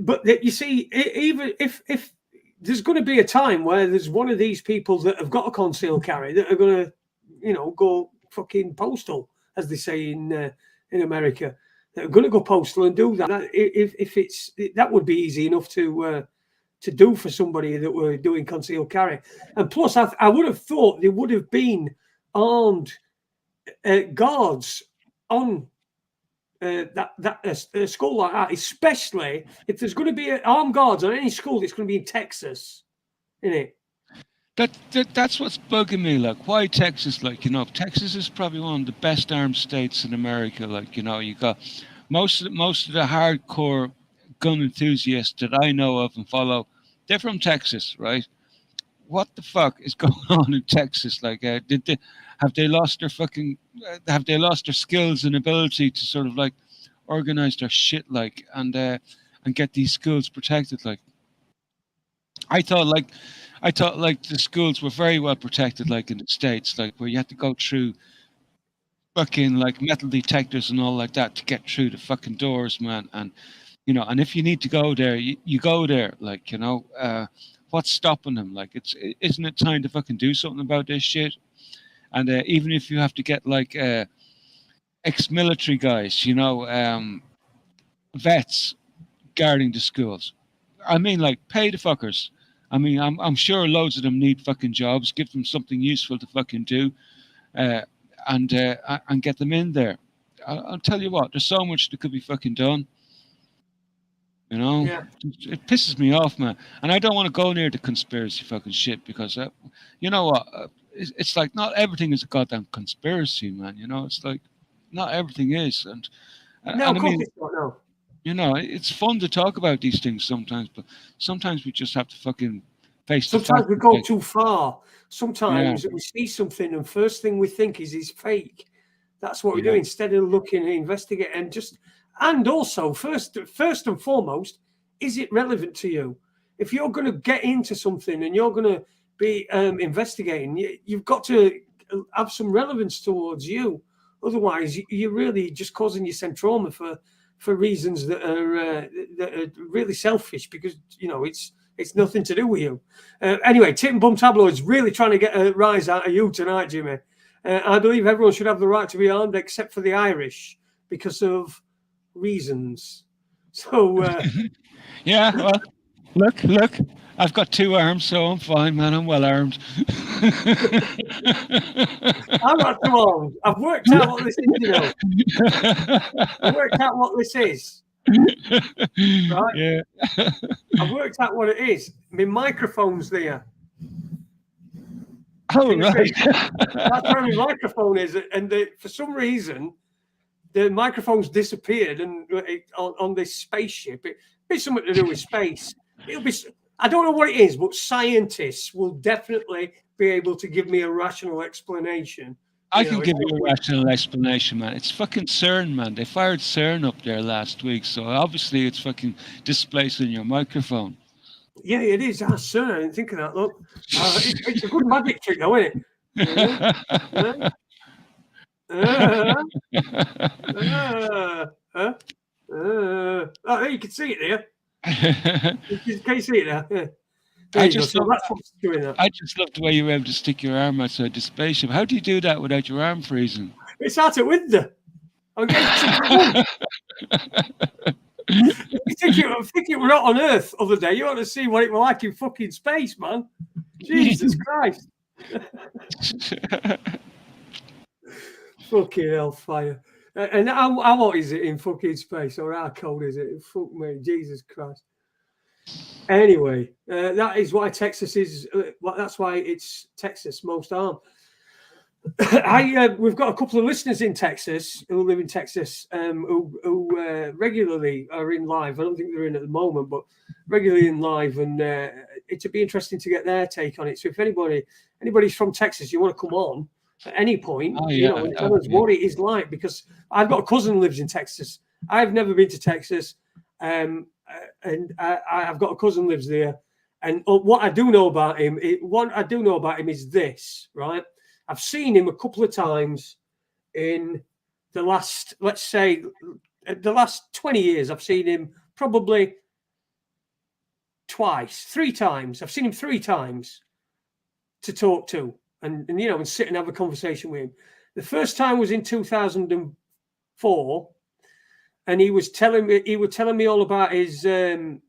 but you see, even if there's going to be a time where there's one of these people that have got a concealed carry that are going to, go fucking postal, as they say in America, that are going to go postal and do that. That would be easy enough to do for somebody that were doing concealed carry. And plus, I would have thought there would have been armed guards on a school like that, especially if there's going to be armed guards on any school. It's going to be in Texas, isn't it? That's what's bugging me. Why Texas? Texas is probably one of the best armed states in America. You got most of the hardcore gun enthusiasts that I know of and follow. They're from Texas, right? What the fuck is going on in Texas? Have they lost their skills and ability to sort of organize their shit and get these schools protected? I thought the schools were very well protected, in the States, where you had to go through fucking metal detectors and all like that to get through the fucking doors, man. And and if you need to go there, you go there. What's stopping them? Isn't it time to fucking do something about this shit? And even if you have to get ex-military guys, vets guarding the schools, I mean, pay the fuckers. I mean, I'm sure loads of them need fucking jobs. Give them something useful to fucking do, and get them in there. I'll tell you what, there's so much that could be fucking done. Yeah. It pisses me off, man. And I don't want to go near the conspiracy fucking shit because, you know what? It's not everything is a goddamn conspiracy, man. It's not everything is, and No, and of course it's not. No. It's fun to talk about these things sometimes, but sometimes we just have to fucking face Sometimes we go too far. Sometimes Yeah. we see something and first thing we think is fake. That's what we do Yeah. instead of looking and investigating and also first and foremost, is it relevant to you? If you're going to get into something and you're going to be investigating, you've got to have some relevance towards you. Otherwise, you're really just causing yourself trauma for reasons that are really selfish because it's It's nothing to do with you. Anyway, Tit and Bum Tabloids really trying to get a rise out of you tonight, Jimmy. I believe everyone should have the right to be armed except for the Irish because of reasons. So, Yeah, well, look. I've got 2 arms, so I'm fine, man. I'm well armed. I'm not too old. I've worked out what this is, you know. I've worked out what this is. Right? Yeah. I've worked out what it is. My microphone's there. Oh, right. That's where my microphone is. And for some reason, the microphone's disappeared and on this spaceship. It'll be something to do with space. It'll be... I don't know what it is, but scientists will definitely be able to give me a rational explanation. I can give you a rational explanation, man. It's fucking CERN, man. They fired CERN up there last week, so obviously it's fucking displacing your microphone. Yeah, it is. CERN. I didn't think of that. Look, it's a good magic trick, though, isn't it? Oh, you can see it there. Can you see it there? Yeah. I just love the way you were able to stick your arm outside the spaceship. How do you do that without your arm freezing? It's out of window. I'm getting I'm thinking we're not on Earth other day. You want to see what it was like in fucking space, man. Jesus Christ. Fucking hellfire. And how hot is it in fucking space, or how cold is it? Fuck me, Jesus Christ. Anyway, that is why Texas is. That's why it's Texas most armed. We've got a couple of listeners in Texas who live in Texas who regularly are in live. I don't think they're in at the moment, but regularly in live, and it'd be interesting to get their take on it. So if anybody's from Texas, you want to come on at any point, you know, and tell us what it is like, because I've got a cousin who lives in Texas. I've never been to Texas, and I've got a cousin who lives there. And what I do know about him, is this, right? I've seen him a couple of times in the last, let's say, the last 20 years. I've seen him probably 3 times. I've seen him 3 times to talk to and you know, and sit and have a conversation with him. The first time was in 2004, and he was telling me all about his gun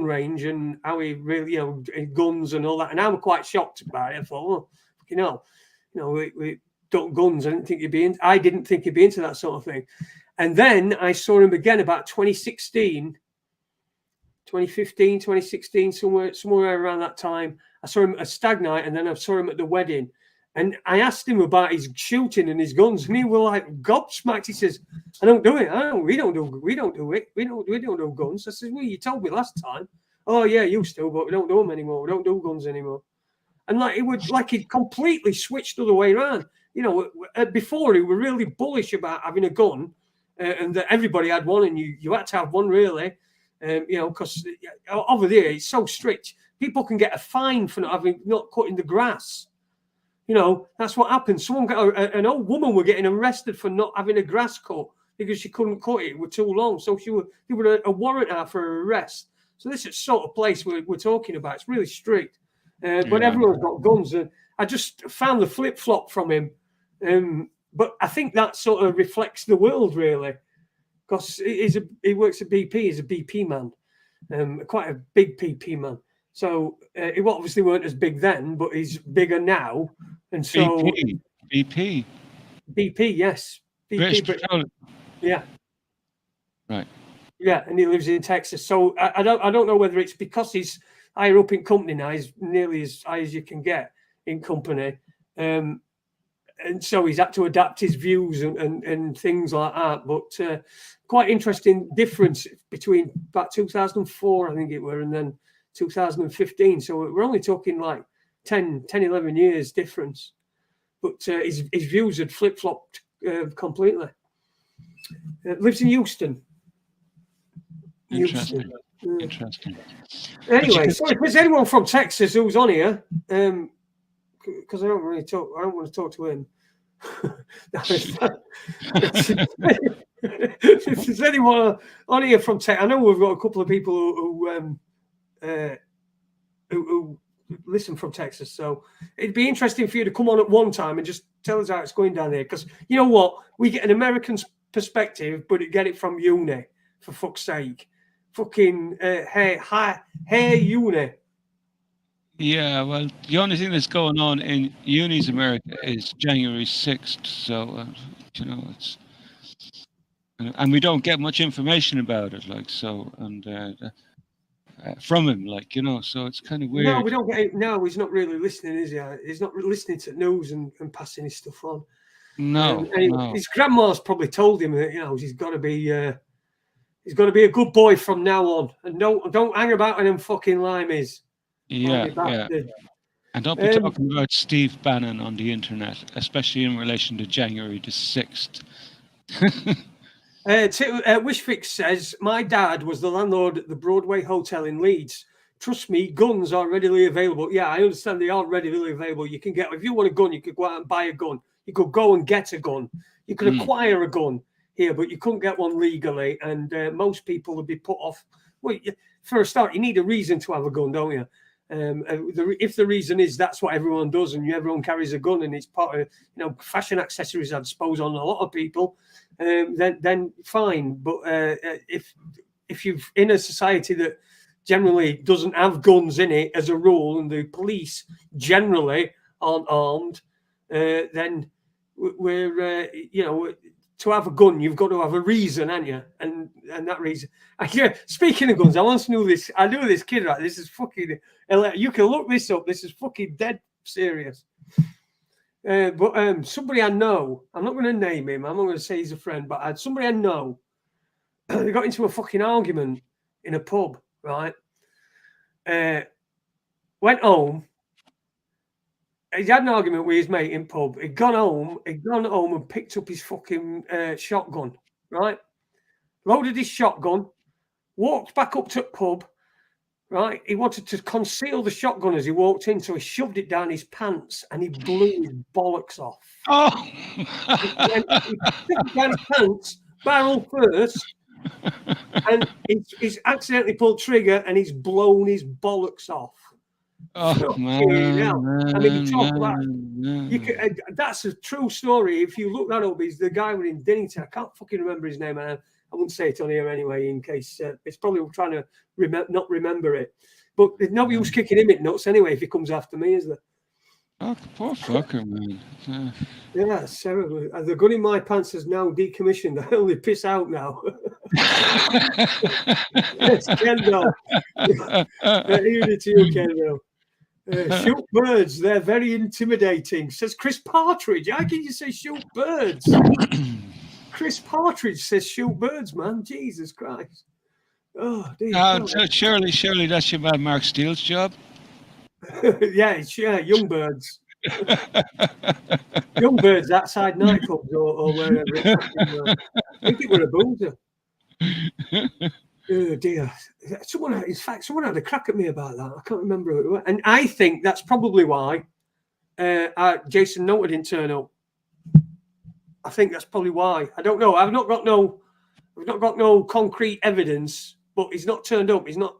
range and how he really, you know, guns and all that. And I was quite shocked about it. I thought, well, you know, we don't guns. I didn't think he'd be into that sort of thing. And then I saw him again about 2015, 2016, somewhere around that time. I saw him at a stag night, and then I saw him at the wedding. And I asked him about his shooting and his guns, and he was like gobsmacked. He says, "I don't do it. We don't do it. We don't do guns." I said, "Well, you told me last time." "Oh yeah, used to, but we don't do them anymore. We don't do guns anymore." And he'd completely switched the other way around. You know, before he was really bullish about having a gun, and that everybody had one, and you had to have one, really. You know, because over there it's so strict. People can get a fine for not cutting the grass. You know, that's what happened. An old woman were getting arrested for not having a grass cut because she couldn't cut it. It was too long. So they were a warrant out for her arrest. So this is the sort of place we're talking about. It's really strict. But everyone's got guns. And I just found the flip-flop from him. But I think that sort of reflects the world, really. Because he works at BP. He's a BP man. Quite a big BP man. So he obviously weren't as big then, but he's bigger now. And so BP, yes, BP, Petroleum. Yeah, right. Yeah, and he lives in Texas. So I don't know whether it's because he's higher up in company now. He's nearly as high as you can get in company, and so he's had to adapt his views and things like that. But quite interesting difference between about 2004, I think it were, and then 2015. So we're only talking like 10, 11 years difference. But his views had flip-flopped completely. Lives in Houston. Interesting. Anyway, so if there's anyone from Texas who's on here, because I don't want to talk to him. If there's anyone on here from Texas, I know we've got a couple of people who who listen from Texas. So it'd be interesting for you to come on at one time and just tell us how it's going down there. Because you know what? We get an American perspective, but get it from uni, for fuck's sake. Fucking hey, uni. Yeah, well, the only thing that's going on in Unis America is January 6th. So, you know, it's. And we don't get much information about it, like, so, and from him, like, you know, so it's kind of weird. No, we don't get it. No, he's not really listening, is he? He's not listening to news and passing his stuff on. No, no. His grandma's probably told him that, you know, he's got to be a good boy from now on, and don't hang about with them fucking limeys. Yeah, yeah. And don't be talking about Steve Bannon on the internet, especially in relation to January the 6th. Wishfix says, my dad was the landlord at the Broadway Hotel in Leeds. Trust me, guns are readily available. Yeah, I understand they are readily available. You can get, if you want a gun, you could go out and buy a gun. You could go and get a gun. You could acquire a gun here, but you couldn't get one legally. And most people would be put off. Well, for a start, you need a reason to have a gun, don't you? If the reason is that's what everyone does and everyone carries a gun and it's part of, you know, fashion accessories, I suppose, on a lot of people, then fine. But if you've in a society that generally doesn't have guns in it as a rule, and the police generally aren't armed, then we're you know, to have a gun, you've got to have a reason, haven't you? And that reason. Yeah, speaking of guns, I once knew this. I knew this kid, right? This is fucking. You can look this up. This is fucking dead serious. But somebody I know, I'm not going to name him. I'm not going to say he's a friend, but somebody I know, they got into a fucking argument in a pub, right? Went home. He had an argument with his mate in pub. He'd gone home and picked up his fucking shotgun, right? Loaded his shotgun, walked back up to the pub, right? He wanted to conceal the shotgun as he walked in, so he shoved it down his pants and he blew his bollocks off. Oh! He shoved it down his pants, barrel first, and he's accidentally pulled trigger and he's blown his bollocks off. Oh, man, I mean, you talk about that's a true story. If you look that up, he's the guy in Dinnington. I can't fucking remember his name, and I wouldn't say it on here anyway, in case it's probably trying to not remember it. But there's nobody who's kicking him in nuts anyway if he comes after me, is there? Oh, poor fucker, man. Yeah, it's terrible. The gun in my pants is now decommissioned. I only piss out now. It's Kendall. Unity to you, Kendall. Shoot birds, they're very intimidating, says Chris Partridge. How can you say shoot birds? Chris Partridge says shoot birds, man. Jesus Christ. Oh, dear. Surely that's your man Mark Steele's job. Yeah, young birds. Young birds outside nightclubs or wherever. I think it was a boozer. Oh dear. Someone had a crack at me about that. I can't remember who it was. And I think that's probably why Jason Noter didn't turn up. I think that's probably why. I don't know. I've not got no concrete evidence, but he's not turned up. He's not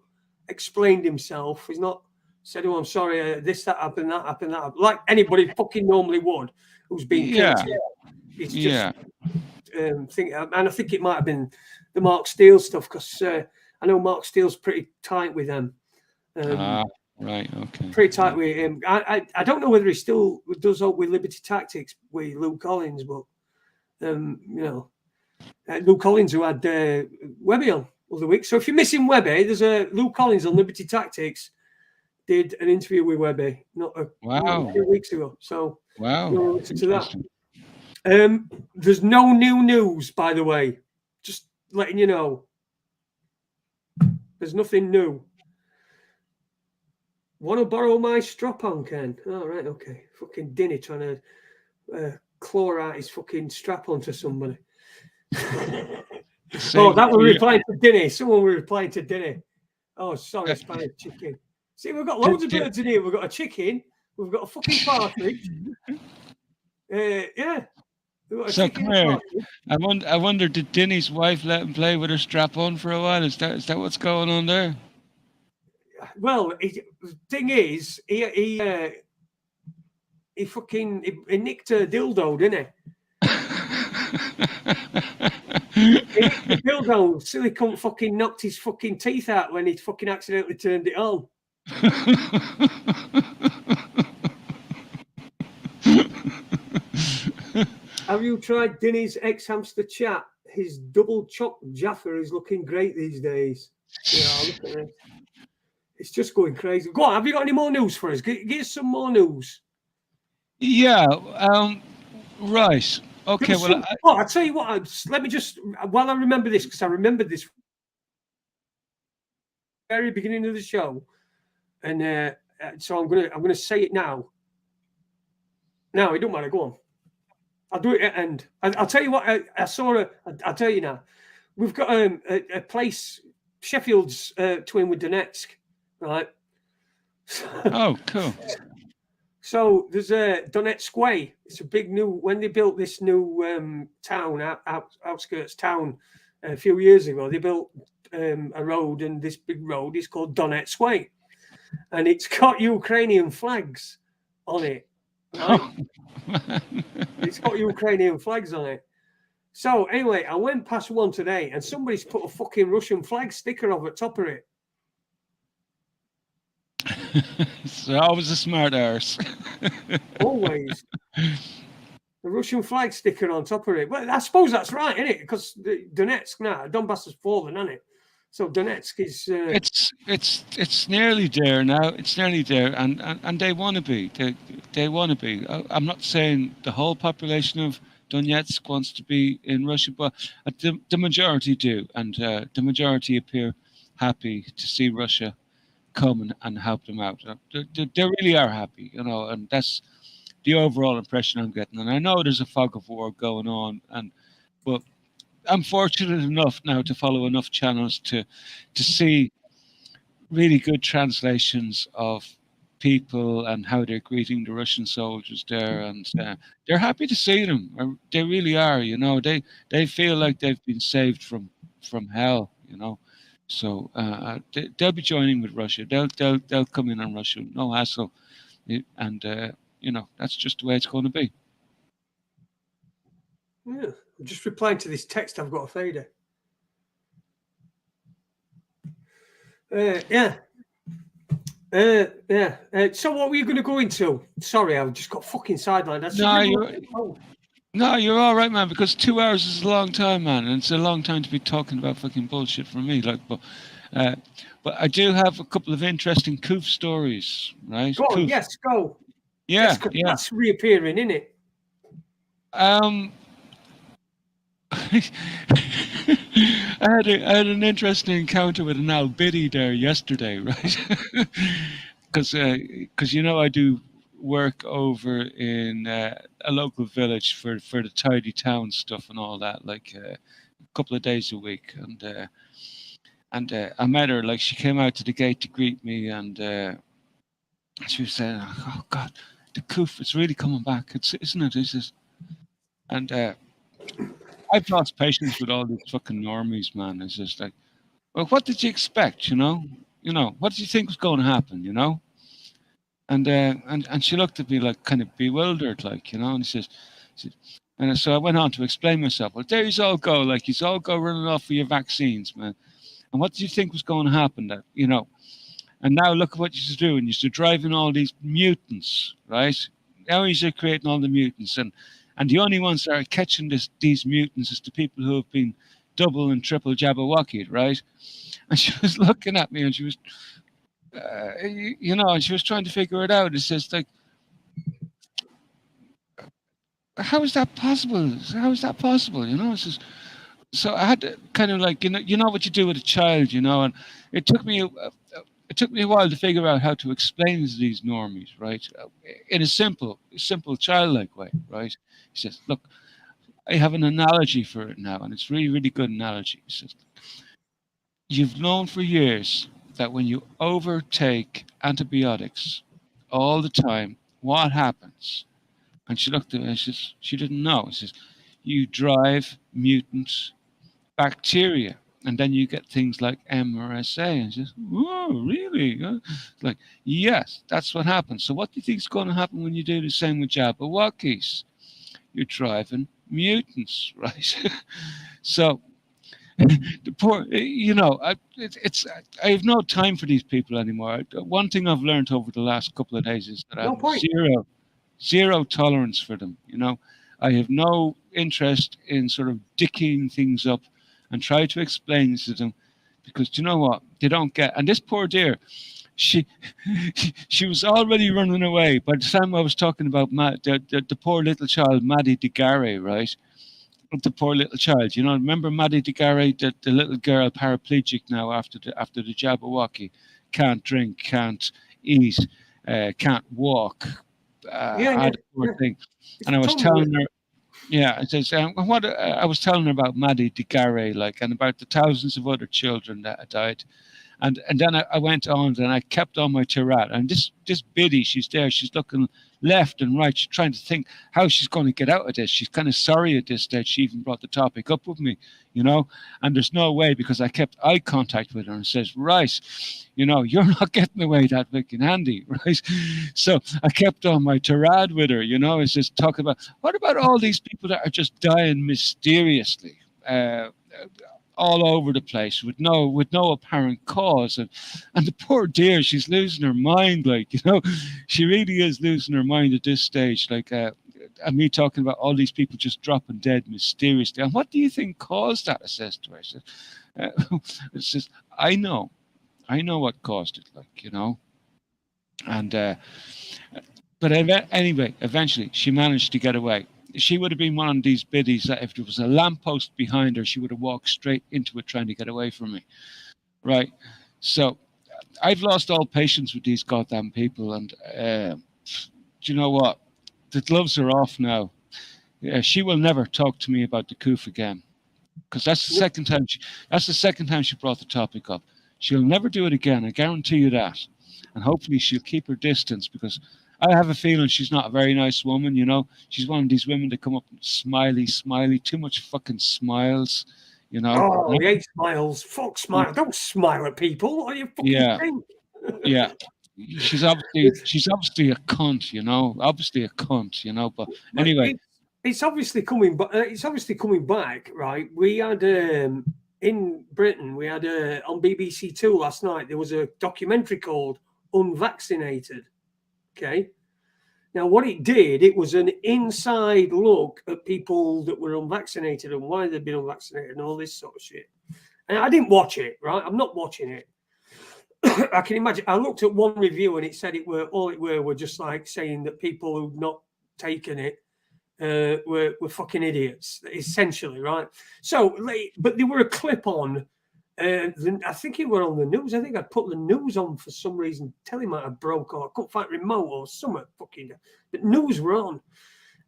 explained himself. He's not said, "Oh, I'm sorry, this, that happened, that happened, that happened," like anybody fucking normally would who's been killed. It's just and I think it might have been the Mark Steele stuff, because I know Mark Steele's pretty tight with them. Right, okay. Pretty tight with him. I don't know whether he still does up with Liberty Tactics with Luke Collins, but you know, Luke Collins, who had Webby on the other week. So if you're missing Webby, there's a Luke Collins on Liberty Tactics did an interview with Webby not a few weeks ago. So listen to that. There's no new news, by the way. Just letting you know. There's nothing new. Want to borrow my strap-on, Ken? Oh, right, okay. Fucking Dinny trying to claw out his fucking strap-on to somebody. Oh, that was replying to Dinny. Someone was replying to Dinny. Oh, sorry, Spanish chicken. See, we've got loads of birds in here. We've got a chicken. We've got a fucking partridge. Yeah. So come here. I wonder, did Dinny's wife let him play with her strap on for a while? Is that what's going on there? well, the thing is, he nicked a dildo, didn't he? He nicked the dildo. Silicone fucking knocked his fucking teeth out when he fucking accidentally turned it on. Have you tried Dinny's ex-hamster chat? His double chopped Jaffa is looking great these days. Yeah, look at it. It's just going crazy. Go on, have you got any more news for us? Give us some more news. Yeah. Right. Okay. Well, I'll tell you what. Let me just, while I remember this, because I remembered this very beginning of the show, and so I'm gonna say it now. No, it don't matter. Go on. I'll do it at the end. I'll tell you what. I saw. I'll tell you now. We've got a place, Sheffield's twin with Donetsk, right? Oh, cool. So there's a Donetsk Way. It's a big new. When they built this new town, outskirts town, a few years ago, they built a road, and this big road is called Donetsk Way, and it's got Ukrainian flags on it. Right? It's got Ukrainian flags on it. So anyway, I went past one today, and somebody's put a fucking Russian flag sticker over the top of it. So always a smart arse. Always. The Russian flag sticker on top of it. Well, I suppose that's right, isn't it? Because Donetsk now, Donbass has fallen, hasn't it? So Donetsk is. It's nearly there now. It's nearly there, and they want to be. They want to be. I'm not saying the whole population of Donetsk wants to be in Russia, but the majority do, and the majority appear happy to see Russia come and help them out. They really are happy, and that's the overall impression I'm getting. And I know there's a fog of war going on, but I'm fortunate enough now to follow enough channels to see really good translations of people and how they're greeting the Russian soldiers there, and they're happy to see them. They really are. They feel like they've been saved from hell. So they'll be joining with Russia. They'll come in on Russia, no hassle, and that's just the way it's going to be. Yeah, I'm just replying to this text I've got a fader. Yeah. So what were you going to go into? Sorry, I've just got fucking sidelined. No, you're all right, man. Because 2 hours is a long time, man, and it's a long time to be talking about fucking bullshit for me. But I do have a couple of interesting Coof stories, right? Go on, yes, go. Yeah, yes, that's reappearing, isn't it? I had an interesting encounter with an old biddy there yesterday, right? Because I do work over in a local village for the tidy town stuff and all that, like a couple of days a week, and I met her. Like, she came out to the gate to greet me, and she was saying, "Oh God, the coof, it's really coming back, isn't it?" He says, and I've lost patience with all these fucking normies, man. It's just like, well, what did you expect? What did you think was going to happen? And she looked at me like kind of bewildered, like, and and so I went on to explain myself. Well, there you all go, like, you all go running off for your vaccines, man. And what did you think was going to happen? That and now look at what you're doing. You're driving all these mutants, right? Now you're creating all the mutants, and the only ones that are catching these mutants is the people who have been double and triple Jabberwockied, right? And she was looking at me, and she was, and she was trying to figure it out. It says, like, how is that possible? How is that possible? It's just, so I had to kind of like, what you do with a child, and it took me a while to figure out how to explain to these normies, right, in a simple childlike way, right? He says, look, I have an analogy for it now, and it's really, really good analogy. He says, you've known for years that when you overtake antibiotics all the time, what happens? And she looked at me and she didn't know. She says, you drive mutant bacteria And then you get things like MRSA, and just, oh, really? It's like, yes, that's what happens. So what do you think is going to happen when you do the same with Jabberwockies? You're driving mutants, right? So the poor, I have no time for these people anymore. One thing I've learned over the last couple of days is that I No have point. zero tolerance for them. I have no interest in sort of dicking things up and try to explain to them, because do you know what? They don't get. And this poor dear, she she was already running away by the time I was talking about the poor little child, Maddie DeGarry, right? The poor little child. Remember Maddie DeGarry, the little girl, paraplegic now after the Jabberwocky, can't drink, can't eat, can't walk. Had a poor thing. And I was telling her, yeah, it says what I was telling her about Maddie DeGarry, like, and about the thousands of other children that had died. And then I went on and I kept on my tirade. And this biddy, she's there, she's looking left and right, she's trying to think how she's going to get out of this. She's kind of sorry at this stage she even brought the topic up with me, and there's no way, because I kept eye contact with her and says, right, you're not getting away that fucking handy, right? So I kept on my tirade with her, it's just talking about, what about all these people that are just dying mysteriously? All over the place with no apparent cause, and the poor dear, she's losing her mind, like, she really is losing her mind at this stage, like, and me talking about all these people just dropping dead mysteriously. And what do you think caused that? I says to her, it says, I know what caused it, like, and but anyway, eventually she managed to get away. She would have been one of these biddies that if there was a lamppost behind her, she would have walked straight into it trying to get away from me. Right? So I've lost all patience with these goddamn people. And do you know what? The gloves are off now. She will never talk to me about the coof again, because that's the second time she brought the topic up. She'll never do it again. I guarantee you that. And hopefully she'll keep her distance, because I have a feeling she's not a very nice woman, She's one of these women that come up and smiley, too much fucking smiles, Oh, I hate smiles. Fuck smile. Don't smile at people. What do you fucking think? Yeah. She's obviously a cunt, Obviously a cunt, But anyway. It's obviously coming back, right? We had in Britain, we had on BBC Two last night, there was a documentary called Unvaccinated. Okay. Now, what it did, it was an inside look at people that were unvaccinated and why they'd been unvaccinated and all this sort of shit. And I didn't watch it, right? I'm not watching it. I can imagine. I looked at one review and it said all it were just like saying that people who'd not taken it were fucking idiots, essentially, right? So, but there were a clip on. I think it were on the news. I think I put the news on for some reason. Telly might have broke, or I couldn't find remote or something fucking. But news were on,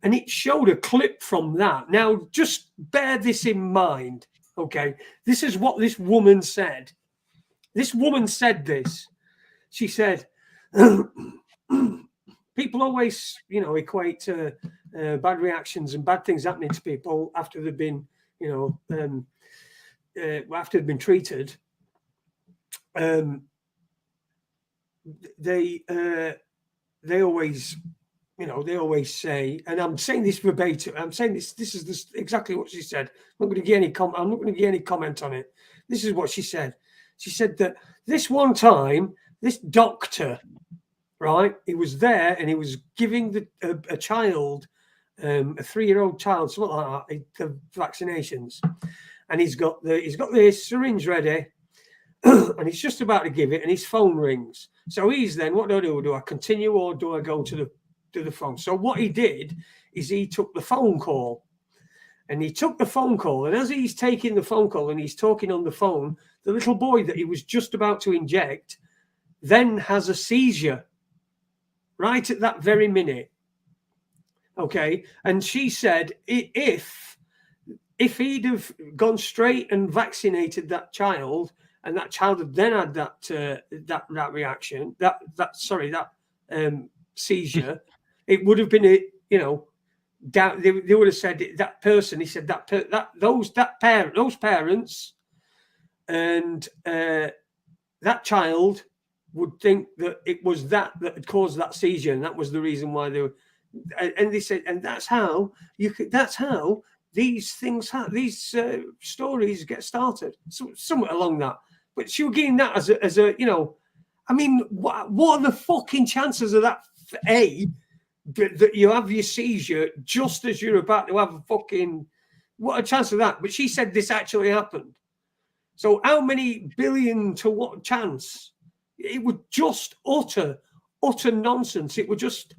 and it showed a clip from that. Now, just bear this in mind, okay? This is what this woman said. This woman said this. She said, "People always, equate bad reactions and bad things happening to people after they've been, after they've been treated, they always, they always say," and I'm saying this verbatim. I'm saying this is exactly what she said. I'm not going to give any comment on it. This is what she said. She said that this one time, this doctor, right, he was there and he was giving a child, a 3-year-old child, something like that, the vaccinations. And he's got the syringe ready, and he's just about to give it, and his phone rings. So he's then, what do I do? Do I continue or do I go to the phone? So what he did is he took the phone call, and as he's taking the phone call and he's talking on the phone, the little boy that he was just about to inject then has a seizure right at that very minute. Okay, and she said if he'd have gone straight and vaccinated that child, and that child had then had that reaction, that seizure, it would have been they would have said that person. He said those parents and that child would think that it was that had caused that seizure, and that was the reason why they were. And they said, and that's how you could. That's how these things, these stories get started. So somewhat along that. But she was getting that as a you know, I mean, what are the fucking chances of that? That you have your seizure just as you're about to have a fucking. What a chance of that? But she said this actually happened. So how many billion to what chance? It would just utter nonsense. It would just.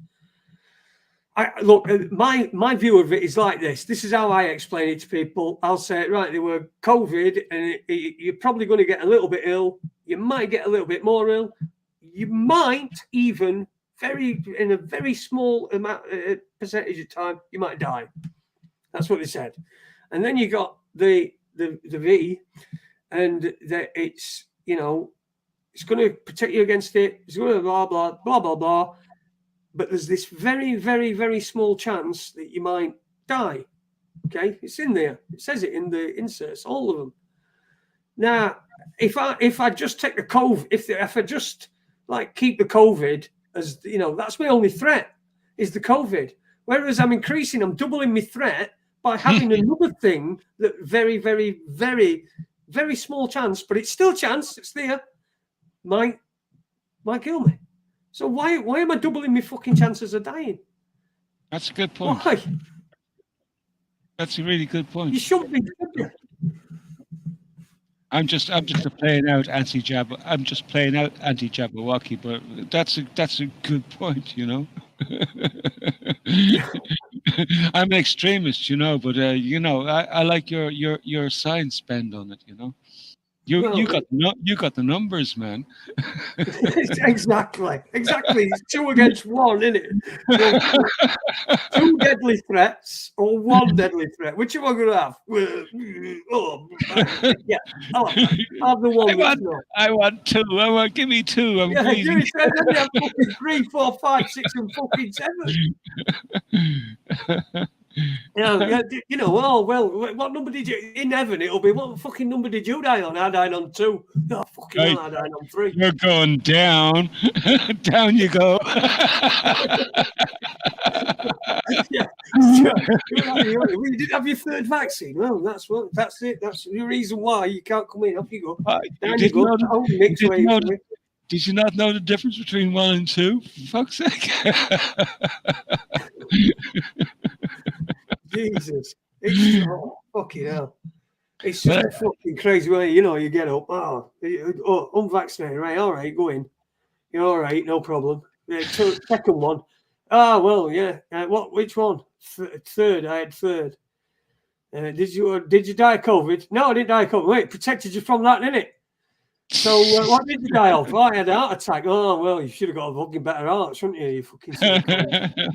Look, my view of it is like this. This is how I explain it to people. I'll say, right, they were COVID, and you're probably going to get a little bit ill. You might get a little bit more ill. You might even in a very small amount percentage of time, you might die. That's what they said. And then you got the V, and that it's, you know, it's going to protect you against it. It's going to blah blah blah blah blah. But there's this very, very, very small chance that you might die. Okay, it's in there. It says it in the inserts, all of them. Now, if I just take the COVID, if I just like keep the COVID as, you know, that's my only threat is the COVID. Whereas I'm doubling my threat by having another thing that very, very, very, very small chance, but it's still chance, it's there, might kill me. So why am I doubling my fucking chances of dying? That's a good point. Why? That's a really good point. You shouldn't be, should you? I'm just playing out anti-Jabberwocky, but that's a good point, you know. I'm an extremist, you know, but you know, I like your science bend on it, you know. You got the numbers, man. Exactly. It's 2 against 1, isn't it? So, 2 deadly threats or 1 deadly threat. Which am I going to have? Yeah, I'll have the one. I want 2. Give me 2. I'm greedy. Give me 2. Then you have fucking 3, 4, 5, 6, and fucking 7. Yeah, you know, oh, well, what number did you, in heaven, it'll be, what fucking number did you die on? I died on 2. Oh, fucking hell, I died on 3. You're going down. Down you go. Yeah. You didn't have your 3rd vaccine. Well, that's it. That's the reason why you can't come in. Off you go. Down you go. Did you not know the difference between 1 and 2? For fuck's sake. Jesus. It's fucking hell. It's just a fucking crazy way, you know, you get up, unvaccinated, right, all right, go in. You're all right, no problem. Second one. Well, yeah. Which one? 3rd, I had 3rd. Did you die of COVID? No, I didn't die of COVID. Wait, protected you from that, didn't it? So what did you die of? I had a heart attack. Oh, well, you should have got a fucking better heart, shouldn't you? You fucking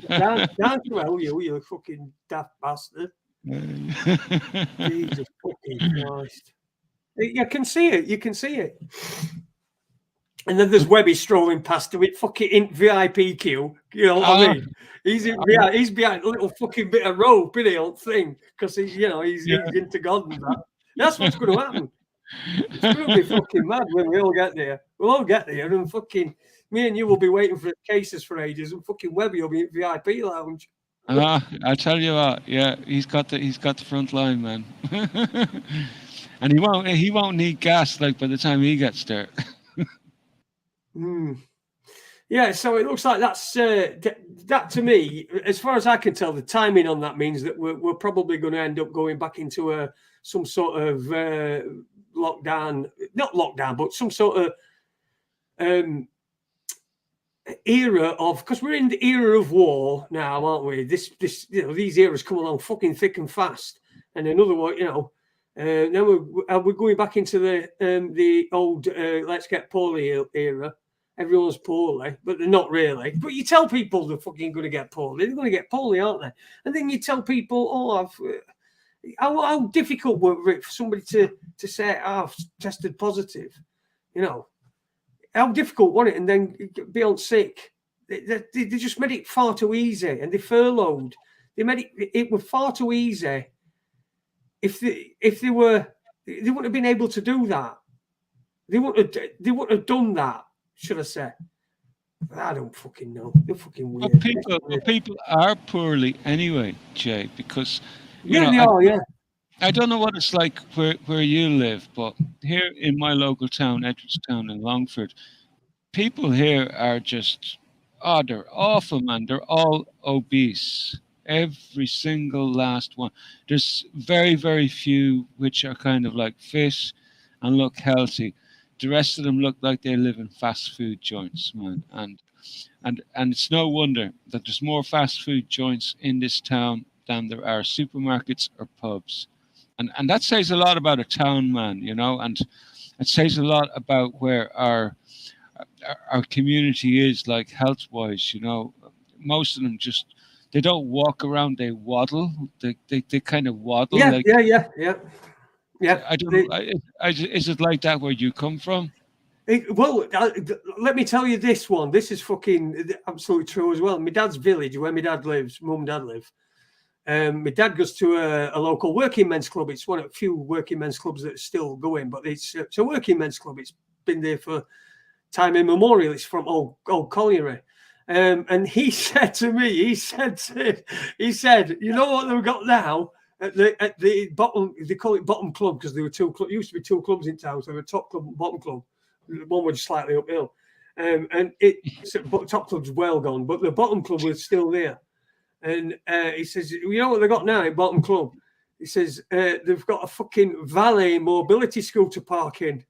down to hell, you fucking daft bastard. Jesus fucking Christ. You can see it. And then there's Webby strolling past him with fucking VIP queue. You know what I mean? He's behind a little fucking bit of rope, isn't he, on thing? Because he's into God and that. That's what's going to happen. It's going to be fucking mad when we all get there. We'll all get there, and fucking me and you will be waiting for cases for ages, and fucking Webby will be in VIP lounge. I tell you what, yeah, he's got the front line, man, and he won't need gas like by the time he gets there. Yeah, so it looks like that's that to me, as far as I can tell, the timing on that means that we're probably going to end up going back into some sort of lockdown, not lockdown, but some sort of era of, because we're in the era of war now, aren't we? This these eras come along fucking thick and fast, and another one, then we're going back into the old let's get poorly era. Everyone's poorly, but they're not really. But you tell people they're fucking going to get poorly. They're going to get poorly, aren't they? And then you tell people, how difficult would it for somebody to say, I've tested positive? You know, how difficult was it? And then be on sick. They just made it far too easy, and they furloughed. They made it was far too easy. If they wouldn't have been able to do that. They wouldn't have done that, should I say? I don't fucking know. They're fucking Well, weird. people are poorly anyway, Jay, because you Yeah, know they are. Yeah. I don't know what it's like where you live, but here in my local town, Edwardstown in Longford, people here are just, oh, they're awful, man. They're all obese. Every single last one. There's very, very few which are kind of like fit and look healthy. The rest of them look like they live in fast food joints, man. And it's no wonder that there's more fast food joints in this town than there are supermarkets or pubs. And that says a lot about a town, man, you know, and it says a lot about where our community is, like health wise, you know. Most of them just, they don't walk around, they waddle. They kind of waddle Yeah. like, Yeah. I don't know. Is it like that where you come from? Let me tell you this one. This is fucking absolutely true as well. My dad's village, where my dad lives, mum and dad live. My dad goes to a local working men's club. It's one of the few working men's clubs that's still going, but it's a working men's club. It's been there for time immemorial. It's from old colliery. And he said to me, he said, you know what they've got now at the bottom? They call it bottom club because there were two clubs. Used to be two clubs in town. So there were top club and bottom club. One was slightly uphill, but top club's well gone, but the bottom club was still there. And he says, you know what they got now at bottom club? He says they've got a fucking valet mobility scooter parking.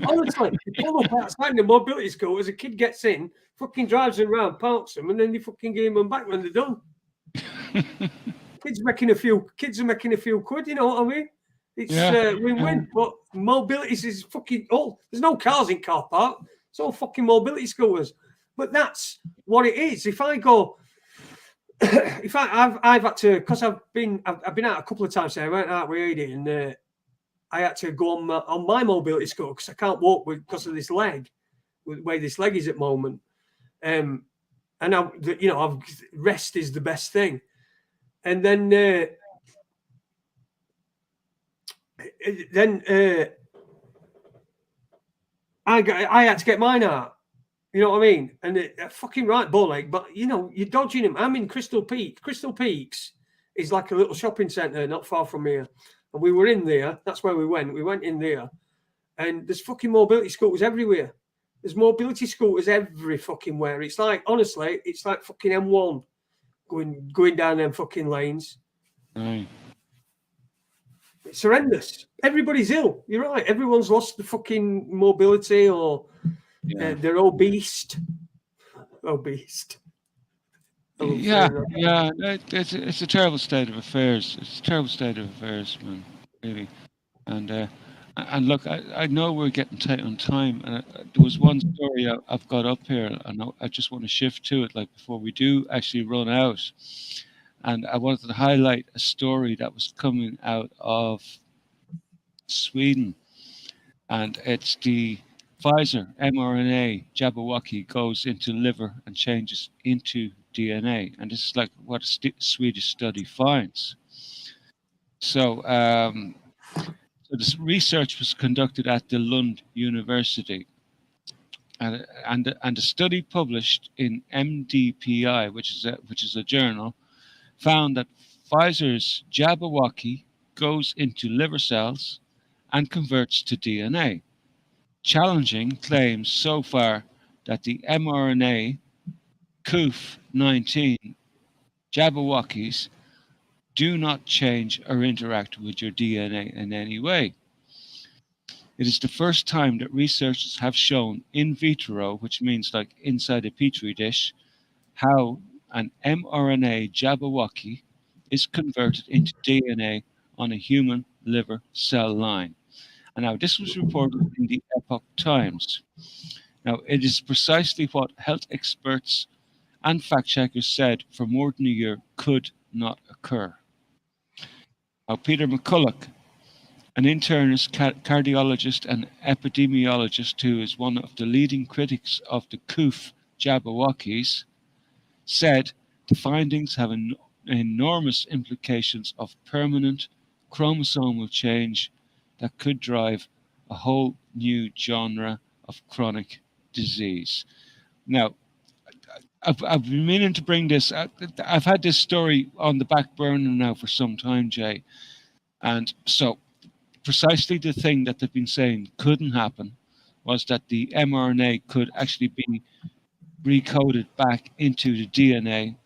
Honestly, you pull up outside the mobility school as a kid gets in, fucking drives them around, parks them, and then they fucking give them back when they're done. Kids are making a few quid, you know what I mean? It's win-win, but mobility is fucking all. There's no cars in car park. It's all fucking mobility scooters. But that's what it is. If I go, I've had to, because I've been out a couple of times. I went out with Adi, and I had to go on my mobility scooter because I can't walk because of this leg, the way this leg is at the moment. And rest is the best thing. And then I had to get mine out. You know what I mean? And fucking right, ball leg. But you know, you're dodging him. I'm in Crystal Peak. Crystal Peaks is like a little shopping centre not far from here. And we were in there. That's where we went. We went in there, and there's fucking mobility scooters everywhere. There's mobility scooters every fucking where. It's like, honestly, it's like fucking M1 going down them fucking lanes. Right. It's horrendous. Everybody's ill. You're right. Everyone's lost the fucking mobility, or they're obese. Yeah. It's a terrible state of affairs. It's a terrible state of affairs, man. Really. And look, I know we're getting tight on time, and there was one story I've got up here, and I just want to shift to it, like before we do actually run out. And I wanted to highlight a story that was coming out of Sweden, and it's the Pfizer mRNA Jabberwocky goes into liver and changes into DNA, and this is like what a Swedish study finds. So, so this research was conducted at the Lund University, and a study published in MDPI, which is a journal, found that Pfizer's Jabberwocky goes into liver cells and converts to DNA, challenging claims so far that the mRNA COV-19 Jabberwockies do not change or interact with your DNA in any way. It is the first time that researchers have shown in vitro, which means like inside a petri dish, how an mRNA Jabberwocky is converted into DNA on a human liver cell line. And now this was reported in the Epoch Times. Now it is precisely what health experts and fact checkers said for more than a year could not occur. Now Peter McCulloch, an internist, cardiologist and epidemiologist who is one of the leading critics of the COV Jabberwockies, said the findings have enormous implications of permanent chromosomal change that could drive a whole new genre of chronic disease. Now, I've been meaning to bring this. I've had this story on the back burner now for some time, Jay. And so, precisely the thing that they've been saying couldn't happen was that the mRNA could actually be recoded back into the DNA.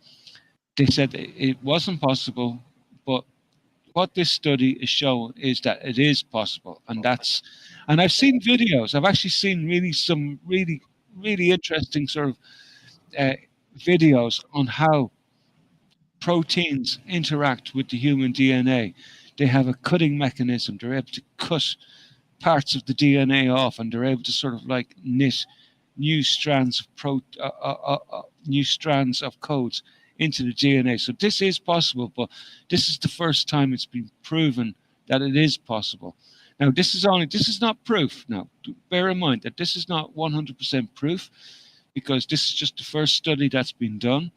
They said it wasn't possible, but what this study is showing is that it is possible, and I've seen videos. I've actually seen some really interesting sort of videos on how proteins interact with the human DNA. They have a cutting mechanism. They're able to cut parts of the DNA off, and they're able to sort of like knit new strands of codes into the DNA. So this is possible, but this is the first time it's been proven that it is possible. Now, this is not proof. Now, bear in mind that this is not 100% proof, because this is just the first study that's been done.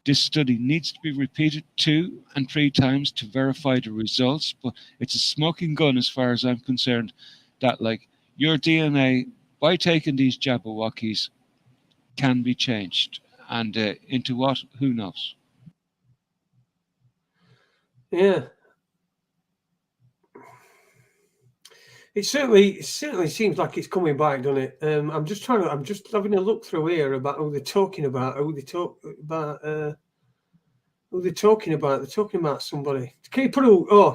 This study needs to be repeated 2 and 3 times to verify the results, but it's a smoking gun as far as I'm concerned, that like your DNA, by taking these Jabberwockies, can be changed. And into what? Who knows? Yeah. It certainly seems like it's coming back, doesn't it? I'm just having a look through here about who they're talking about. They're talking about somebody. Can you put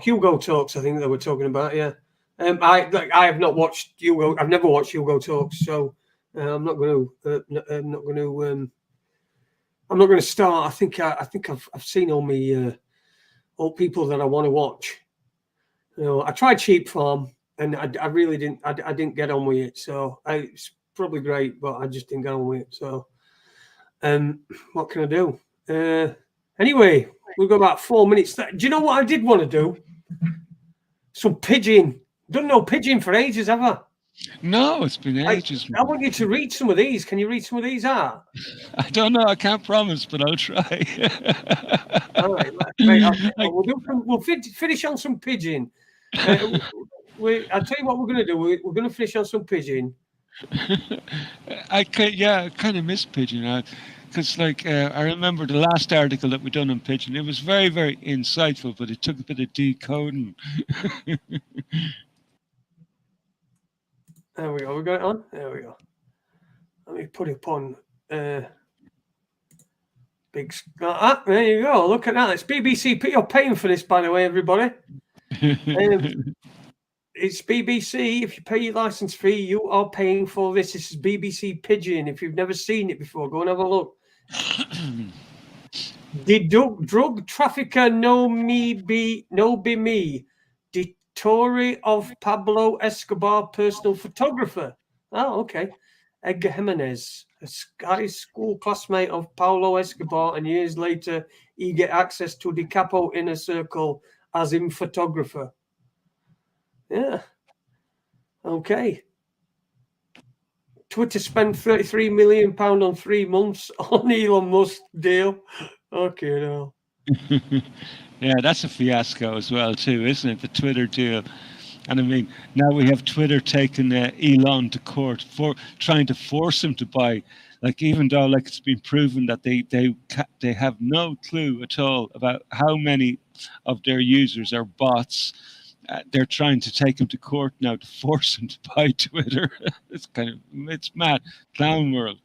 Hugo Talks? I think they were talking about. Yeah. I have not watched Hugo. I've never watched Hugo Talks, so I'm not going to start. I think I've seen all people that I want to watch. You know, I tried Sheep Farm, and I really didn't. I didn't get on with it. So it's probably great, but I just didn't get on with it. So, what can I do? Anyway, we've got about 4 minutes. Do you know what I did want to do? Some pigeon. Done no pigeon for ages, have I? No, it's been ages. I want you to read some of these. Can you read some of these out? I don't know. I can't promise, but I'll try. All right. We'll finish on some pigeon. I'll tell you what we're going to do. We're going to finish on some pigeon. I kind of miss pigeon. Because I remember the last article that we done on pigeon. It was very, very insightful, but it took a bit of decoding. There we go. We got it on. There we go. Let me put it on big. There you go. Look at that. It's BBC. You're paying for this, by the way, everybody. It's BBC. If you pay your license fee, you are paying for this. This is BBC Pigeon. If you've never seen it before, go and have a look. The drug trafficker no be me. The story of Pablo Escobar, personal photographer. Oh, okay. Edgar Jimenez, a high school classmate of Pablo Escobar, and years later he get access to the Capo inner circle as in photographer. Yeah. Okay. Twitter spent £33 million on 3 months on Elon Musk deal. Okay, no. Yeah, that's a fiasco as well, too, isn't it? The Twitter deal. And I mean, now we have Twitter taking Elon to court for trying to force him to buy. Like, even though it's been proven that they have no clue at all about how many of their users are bots. They're trying to take him to court now to force him to buy Twitter. It's mad. Clown world.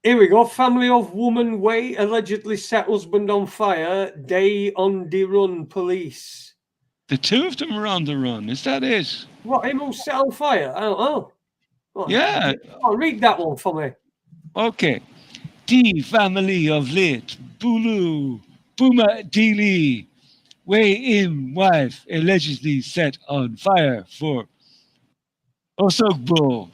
Here we go. Family of woman Way allegedly set husband on fire. Day on the run. Police. The 2 of them are on the run. Is that it? What, him who set on fire? I don't know. What? Yeah. Read that one for me. Okay. The family of late Bulu Buma Dili Way wife allegedly set on fire for Osogbo.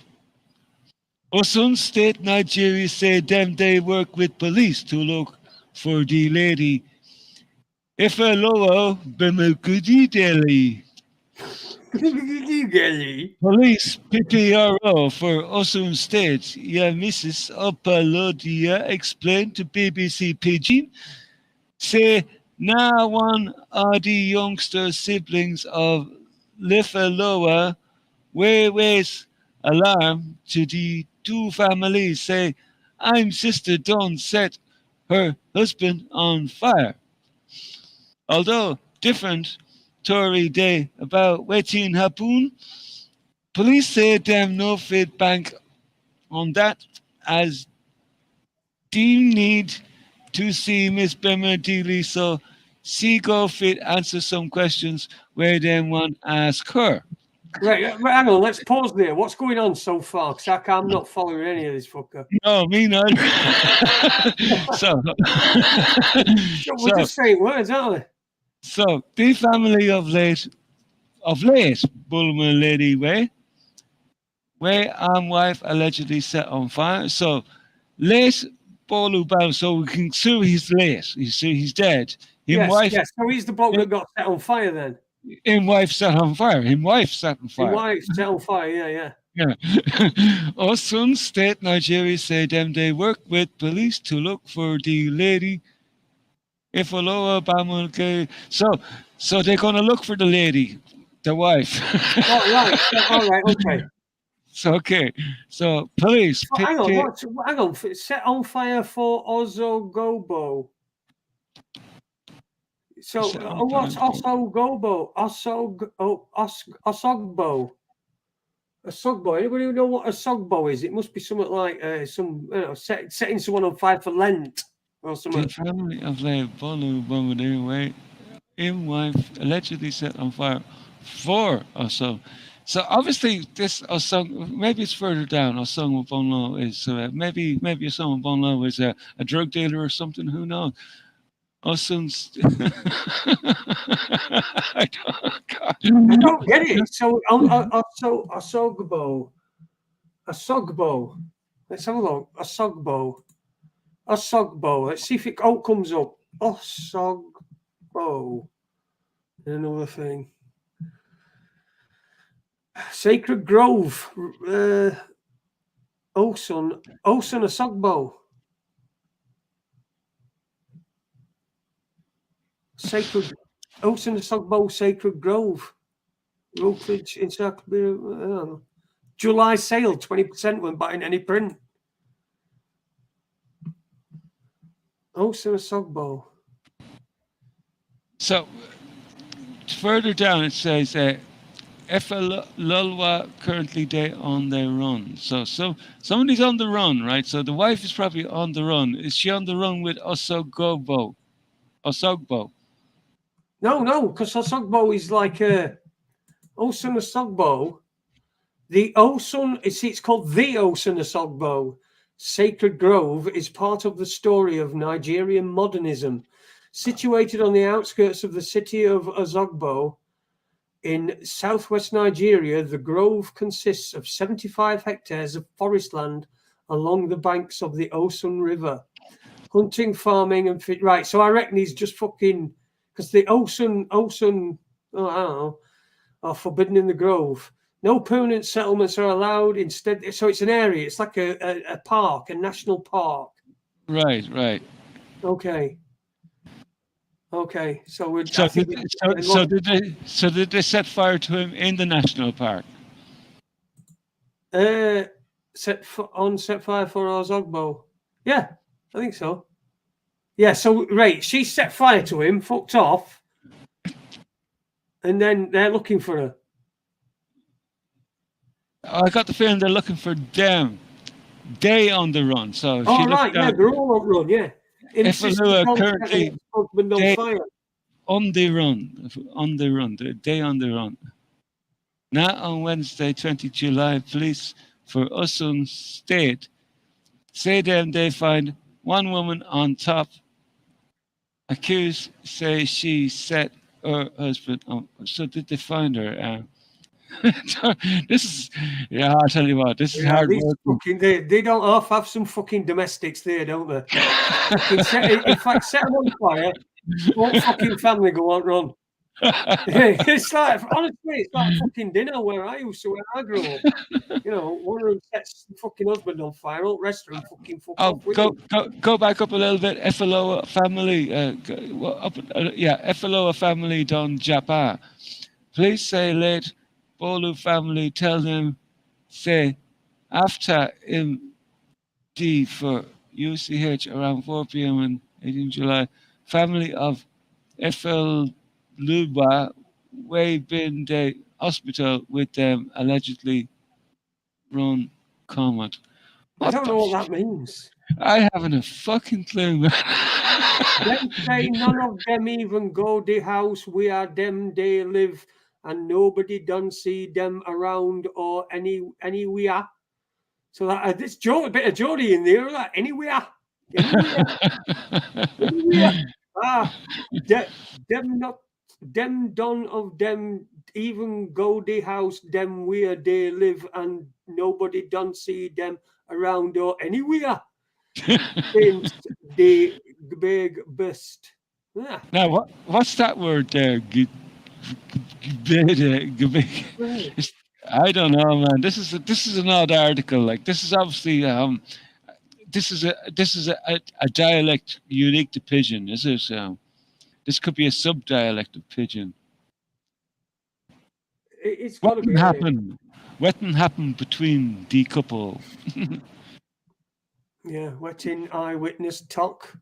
Osun State, Nigeria said them they work with police to look for the lady Ifeolowo Bemukudi Delhi. Police PPRO for Osun State, Mrs. Opalodia explained to BBC Pidgin, say Now one of the youngster siblings of Lifaloa waves alarm to the two families say, I'm sister Dunn set her husband on fire. Although different Tory day about waiting happen, police say them no fit bank on that as team need to see Miss Bremer Dealey so she go fit answer some questions where they want ask her. Right, hang on. Let's pause there. What's going on so far? Because I'm not following any of this fucker. No, me neither. so, We're just saying words, aren't we? so the family of late Bulmer Lady where wife allegedly set on fire. So late Bolu Bam, so we can sue he's late. He's dead. Yes. So he's the bloke that got set on fire then. Him wife set on fire. Him wife set on fire. His wife set on fire, Yeah. Osun State, Nigeria say them they work with police to look for the lady. If so they're gonna look for the lady, the wife. All right, okay. So okay. So police. So, hang on. Set on fire for Ozogobo. So what's Osogobo? Osogbo. A sogbo. Anybody know what a sogbo is? It must be something like setting someone on fire for Lent or something. The family of the Bolu Bombardier him wife allegedly set on fire 4 or so. So obviously this Osong, maybe it's further down. Osong Bonlo is maybe Osong Bonlo is a drug dealer or something. Who knows? Osong's. I don't get it. So Osogbo. Let's have a look. Osogbo. Let's see if it comes up. Osogbo. Another thing. Sacred Grove. Osun Osogbo. Sacred Osun Osogbo Sacred Grove. Rookridge Encyclopedia. July sale, 20% when buying any print. Osun Osogbo. So further down it says Lulwa currently they on their run. So somebody's on the run, right? So the wife is probably on the run. Is she on the run with Osogbo? No, because Osogbo is like Osun Osogbo. The Osun, it's called the Osun Osogbo Sacred Grove is part of the story of Nigerian modernism. Situated on the outskirts of the city of Osogbo in southwest Nigeria, the grove consists of 75 hectares of forest land along the banks of the Osun River. Hunting, farming, and right. So I reckon he's just fucking because the Osun, I don't know, are forbidden in the grove. No permanent settlements are allowed. Instead, so it's an area. It's like a park, a national park. Right. Okay. So did they set fire to him in the national park? Set fire for Osogbo. Yeah, I think so. Yeah, so right, she set fire to him, fucked off, and then they're looking for her. I got the feeling they're looking for them. They on the run. So they're all on run, yeah. If currently on fire. On the run, they on the run. Now on Wednesday, 20 July, police for Osun State say they find one woman on top. Accused say she set her husband on. So did they find her? This is, I'll tell you what, this is hard work. They don't half have some fucking domestics there, don't they? In fact, set them on fire, whole fucking family go out run. It's like, honestly, it's like fucking dinner where I grew up. You know, one of them sets the fucking husband on fire, all the rest of them fucking fuck Oh, off with go, him. go go back up a little bit. Efaloa family, Efaloa family don Japa. Please say late Bolu family tell them say after D for UCH around 4 p.m. on 18 July. Family of FL Luba way been the hospital with them allegedly run comet. I don't know what that means. I haven't a fucking clue. Them say none of them even go the house where them they live, and nobody done see them around or anywhere. So that this a bit of Geordie in there, like anywhere. Them done of them even go the house them where they live, and nobody done see them around or anywhere. Since the big best. Yeah. Now, what's that word there? I don't know, man. This is an odd article. Like this is obviously this is a dialect unique to Pidgin. This could be a sub dialect of Pidgin. It's What got to can be. happen? What can happen between the couple? Yeah, wetting eyewitness talk.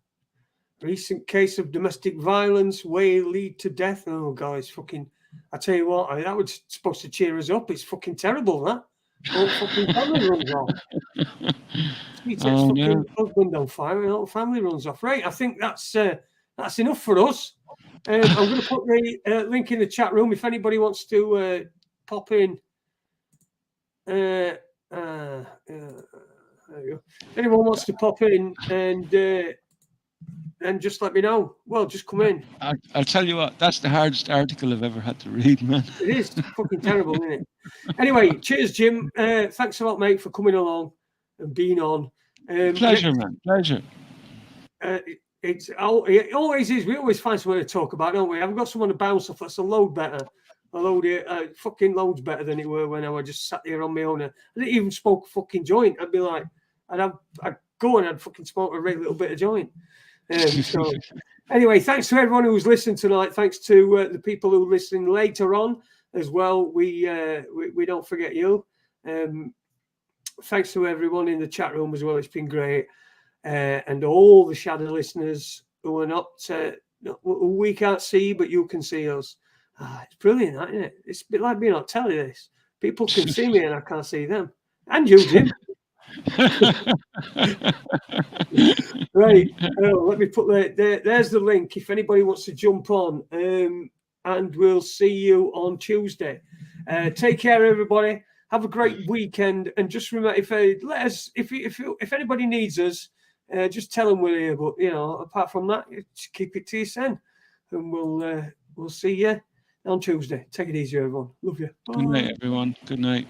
Recent case of domestic violence way lead to death. Oh, guys, fucking! I tell you what, that was supposed to cheer us up. It's fucking terrible. That whole fucking family runs off. He sets fucking husband on fire, and the whole family runs off. Right, I think that's enough for us. I'm going to put the link in the chat room if anybody wants to pop in. There you go. If anyone wants to pop in and just let me know. Well, just come in. I'll tell you what, that's the hardest article I've ever had to read, man. It is fucking terrible, isn't it? Anyway, cheers, Jim. Thanks a lot, mate, for coming along and being on. Pleasure, man. Pleasure. It always is. We always find something to talk about, don't we? I've got someone to bounce off. That's a load better. Fucking loads better than it were when I was just sat there on my own. I didn't even smoke a fucking joint. I'd be like, I'd go and I'd fucking smoke a regular little bit of joint. So anyway, thanks to everyone who's listened tonight. Thanks to the people who listen later on as well. We don't forget you. Thanks to everyone in the chat room as well. It's been great. And all the shadow listeners who are not we can't see, but you can see us. It's brilliant, isn't it? It's a bit like being on telly. This people can see me and I can't see them. And you, Jim. Right. Let me put there's the link if anybody wants to jump on. And we'll see you on Tuesday. Take care, everybody. Have a great weekend. And just remember, if anybody needs us, just tell them we're here. But apart from that, just keep it to yourself. And we'll see you on Tuesday. Take it easy, everyone. Love you. Bye. Good night, everyone. Good night.